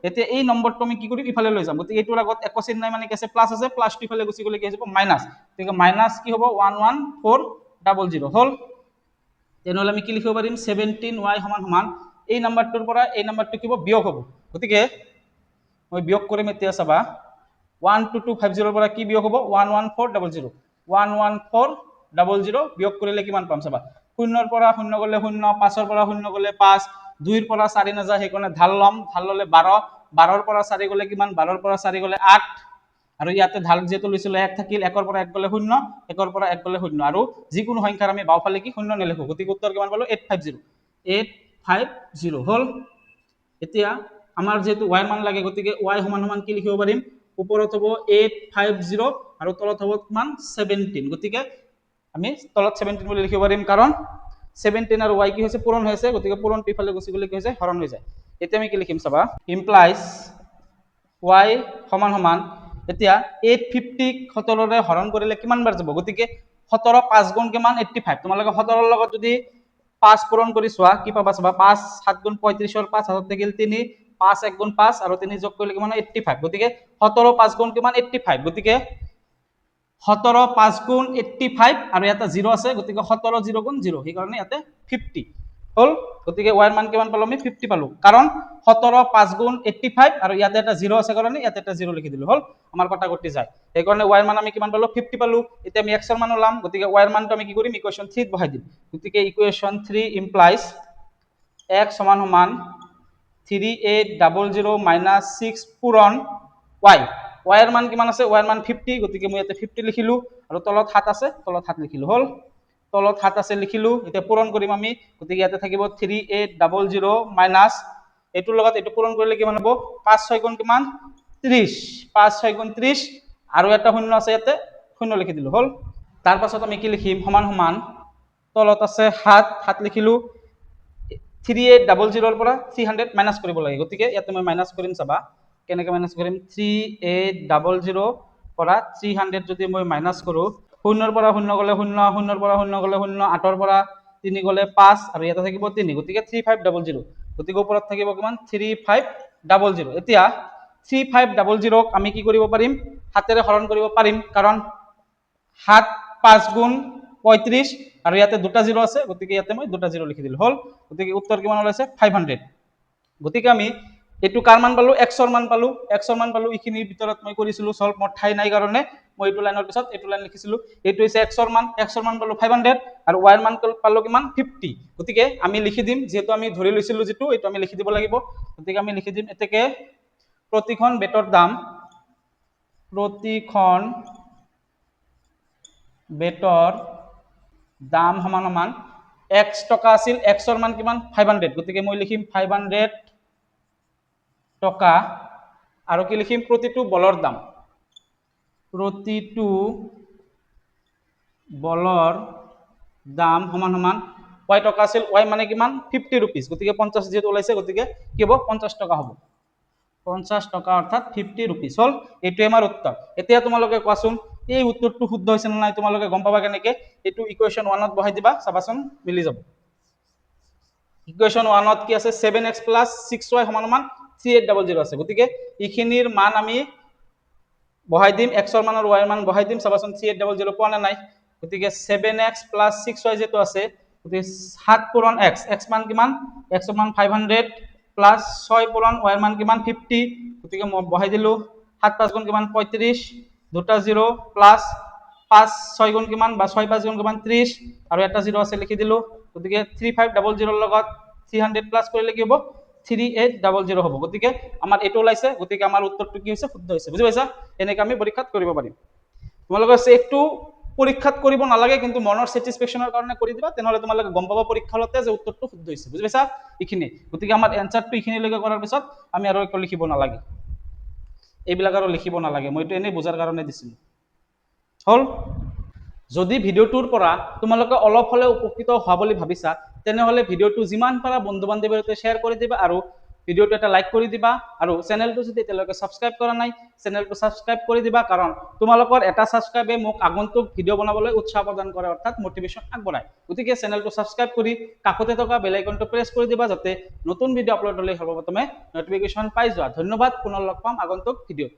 এতিয়া এই নম্বৰটো আমি কি কৰিম ইফালে লৈ যাম, গতিকে এইটোৰ আগত একো চিন নাই মানে কি আছে প্লাস আছে প্লাসটো ইফালে গুচি গলে কি হৈ যাব মাইনাস, গতিকে মাইনাস কি হ'ব 11400 হল, তেনেহলে আমি কি লিখিব পাৰিম 17y সমান সমান এই নাম্বাৰটোৰ পৰা এই নাম্বাৰটো কি হ'ব বিয়োগ হ'ব, গতিকে মই বিয়োগ কৰিম এতিয়া চাবা 12250 ৰ পৰা কি বিয়োগ হ'ব 11400 11400 বিয়োগ কৰিলে কিমান পাম চাবা 0 ৰ পৰা 0 গলে 0 5 ৰ পৰা 0 গলে 5 2 ৰ পৰা 4 না যায় সেইকাৰণে ঢাল লম ঢাল ললে 12 12 ৰ পৰা 4 গলে কিমান 12 ৰ পৰা 4 গলে 8 আৰু ইয়াতে ঢাল যেটো লৈছিল 1 থাকিল 1 ৰ পৰা 1 গলে 0 1 ৰ পৰা 1 গলে 0 আৰু যিকোনো সংখ্যাৰ আমি বাওফালে কি 0 নিলিখো, গতিকে উত্তৰ কিমান পালো 850 হল, এতিয়া আমাৰ যেহেতু y মান লাগে গতিকে y সমান সমান কি লিখিব পাৰিম ওপৰত হ'ব 850 আৰু তলত হ'ব কিমান 17, গতিকে আমি তলত 17 বুলি লিখিব পাৰিম কাৰণ 17 আৰু y কি হৈছে পূৰণ হৈছে, গতিকে পূৰণটো ইফালে গুচি গলে কি হৈ যায় হৰণ হৈ যায়, এতিয়া আমি কি লিখিম চাবা ইমপ্লাইজ y সমান সমান এতিয়া 850 ক 17 ৰে হৰণ কৰিলে কিমান বাৰ যাব, গতিকে 17 5 গুণ কিমান 85, তোমালোকে 17 ৰ লগত যদি 5 পূৰণ কৰি চোৱা কি পাবা চাবা 5 7 গুণ 35 ৰ 5 হাতত থাকিল 3 5 1 গুণ 5 আৰু 3 যোগ কৰিলে কিমান 85, গতিকে 17 5 গুণ কিমান 85, গতিকে 17 5 গুণ 85 আৰু এটা 0 আছে, গতিকে 17 0 গুণ 0 সেইকাৰণে ইয়াতে 50 হল, গতিকে y ৰ মান কিমান পালো আমি 50 পালো কাৰণ 17 5 গুণ 85 আৰু ইয়াতে এটা 0 আছে কাৰণে ইয়াতে এটা 0 লিখি দিলো হল আমাৰ কটা কটি যায়, সেইকাৰণে y ৰ মান আমি কিমান পালো 50 পালো, এতিয়া আমি x ৰ মান ওলাম, গতিকে y ৰ মানটো আমি কি কৰিম ইকুৱেশ্যন 3 ত বহাই দিম, গতিকে ইকুৱেশ্যন 3 ইমপ্লাইজ x সমান সমান 3800 মাইনাস 6 পূৰণ y, y ৰ মান কিমান আছে y ৰ মান 50, গতিকে মই ইয়াতে 50 লিখিলো আৰু তলত 7 আছে তলত 7 লিখিলো হল তলত 7 আছে লিখিলো, এতিয়া পূৰণ কৰিম আমি, গতিকে ইয়াতে থাকিব 3800 মাইনাস এইটোৰ লগত এইটো পূৰণ কৰিলে কিমান হ'ব 5 6 গুণ কিমান 30 5 6 গুণ 30 আৰু এটা শূন্য আছে ইয়াতে শূন্য লিখি দিলো হল, তাৰ পাছত আমি কি লিখিম সমান সমান তলত আছে 7 7 লিখিলো 3800 ৰ পৰা 300 মাইনাস কৰিব লাগে, গতিকে ইয়াতে মই মাইনাস কৰিম চাবা কেনেকৈ মাইনাস কৰিম 3800 পৰা 300 যদি মই মাইনাস কৰো 0 ৰ পৰা 0 গলে 0 0 ৰ পৰা 0 গলে 0 8 ৰ পৰা 3 গলে 5 আৰু ইয়াতে থাকিব 3, গতিকে 3500, গতিকে ওপৰত থাকিব কিমান 3500, এতিয়া 3500 ক আমি কি কৰিব পাৰিম হাতেৰে হৰণ কৰিব পাৰিম কাৰণ 7 5 গুণ 35 আৰু ইয়াতে দুটা 0 আছে, গতিকে ইয়াতে মই দুটা 0 লিখি দিলো হল, গতিকে উত্তৰ কিমান ওলাইছে 500, গতিকে আমি এইটো কাৰ মান পালো x ৰ মান পালো এইখিনিৰ ভিতৰত মই কৰিছিলো সলভ মোৰ ঠাই নাই কাৰণে মই এইটো লাইনৰ পিছত এইটো লাইন লিখিছিলো, এইটো হৈছে x ৰ মান পালো 500 আৰু y ৰ মান পালো কিমান 50, গতিকে আমি লিখি দিম যেহেতু আমি ধৰি লৈছিলো যেটো এইটো আমি লিখি দিব লাগিব, গতিকে আমি লিখি দিম এতেকে প্ৰতিখন বেটৰ দাম সমান সমান x টকা আছিল x ৰ মান কিমান 500, গতিকে মই লিখিম 500 টকা আৰু কি লিখিম প্ৰতিটো বলৰ দাম প্ৰতিটো বলৰ দাম সমান সমান y টকা আছিল, y মানে কিমান 50 rupees, গতিকে 50 যেহেতু ওলাইছে গতিকে কি হ'ব 50 টকা হ'ব, 50 টকা অৰ্থাৎ 50 rupees হল। এইটোৱে আমাৰ উত্তৰ। এতিয়া তোমালোকে কোৱাচোন এই উত্তৰটো শুদ্ধ হৈছে নে নাই, তোমালোকে গম পাবা কেনেকে? এইটো ইকুৱেশ্যন 1ত বহাই দিবা, চাবাচোন মিলি যাব। ইকুৱেশ্যন 1ত কি আছে 7x + 6y সমান সমান 3800 আছে, গতিকে এইখিনিৰ মান আমি বহাই দিম, x ৰ মান আৰু y ৰ মান বহাই দিম, চাবাচোন 3800 পোৱা নে নাই। গতিকে 7x + 6y যেটো আছে, গতিকে 7 পূৰণ x, x মান কিমান, x ৰ মান 500 প্লাস 6 পূৰণ y ৰ মান কিমান 50, গতিকে মই বহাই দিলো 7 5 গুণ কিমান 35, দুটা 0 প্লাস 5 6 গুণ কিমান বা 6 5 গুণ কিমান 30 আৰু এটা 0 আছে লিখি দিলো, গতিকে 3500 ৰ লগত 300 প্লাস কৰিলে কি হ'ব 3800 হ'ব। গতিকে আমাৰ এটো ওলাইছে, গতিকে আমাৰ উত্তৰটো কি হৈছে শুদ্ধ হৈছে। বুজি পাইছা? এনেকৈ আমি পৰীক্ষাত কৰিব পাৰিম। তোমালোকে চেকটো পৰীক্ষাত কৰিব নালাগে, কিন্তু মনৰ স্যাটিসফ্যাকশনৰ কাৰণে কৰি দিবা, তেনেহলে তোমালোকে গম পাবা পৰীক্ষা হলতে যে উত্তৰটো শুদ্ধ হৈছে। বুজি পাইছা? এইখিনি, গতিকে আমাৰ এনসাৰটো এইখিনিলৈকে কৰাৰ পিছত আমি আৰু একো লিখিব নালাগে, এইবিলাক আৰু লিখিব নালাগে, মইতো এনেই বুজাৰ কাৰণে দিছিলো। হল? যদি ভিডিওটোৰ পৰা তোমালোকে অলপ হলেও উপকৃত হোৱা বুলি ভাবিছা, তেনেহলে ভিডিওটো যিমান পাৰা বন্ধু বান্ধৱীৰ সৈতে শ্বেয়াৰ কৰি দিবা আৰু ভিডিওটো এটা লাইক কৰি দিবা, আৰু চেনেলটো যদি এতিয়ালৈকে সাবস্ক্ৰাইব কৰা নাই চেনেলটো সাবস্ক্ৰাইব কৰি দিবা, কাৰণ তোমালোকৰ এটা সাবস্ক্ৰাইবে মোক আগন্তুক ভিডিও বনাবলৈ উৎসাহ প্ৰদান কৰে, অৰ্থাৎ মোটিভেশন আগবঢ়ায়। গতিকে চেনেলটো সাবস্ক্ৰাইব কৰি কাষতে থকা বেল আইকনটো প্ৰেছ কৰি দিবা, যাতে নতুন ভিডিও আপলোড হ'লে সৰ্বপ্ৰথমে নটিফিকেশন পাই যোৱা। ধন্যবাদ, পুনৰ লগ পাম আগন্তুক ভিডিওত।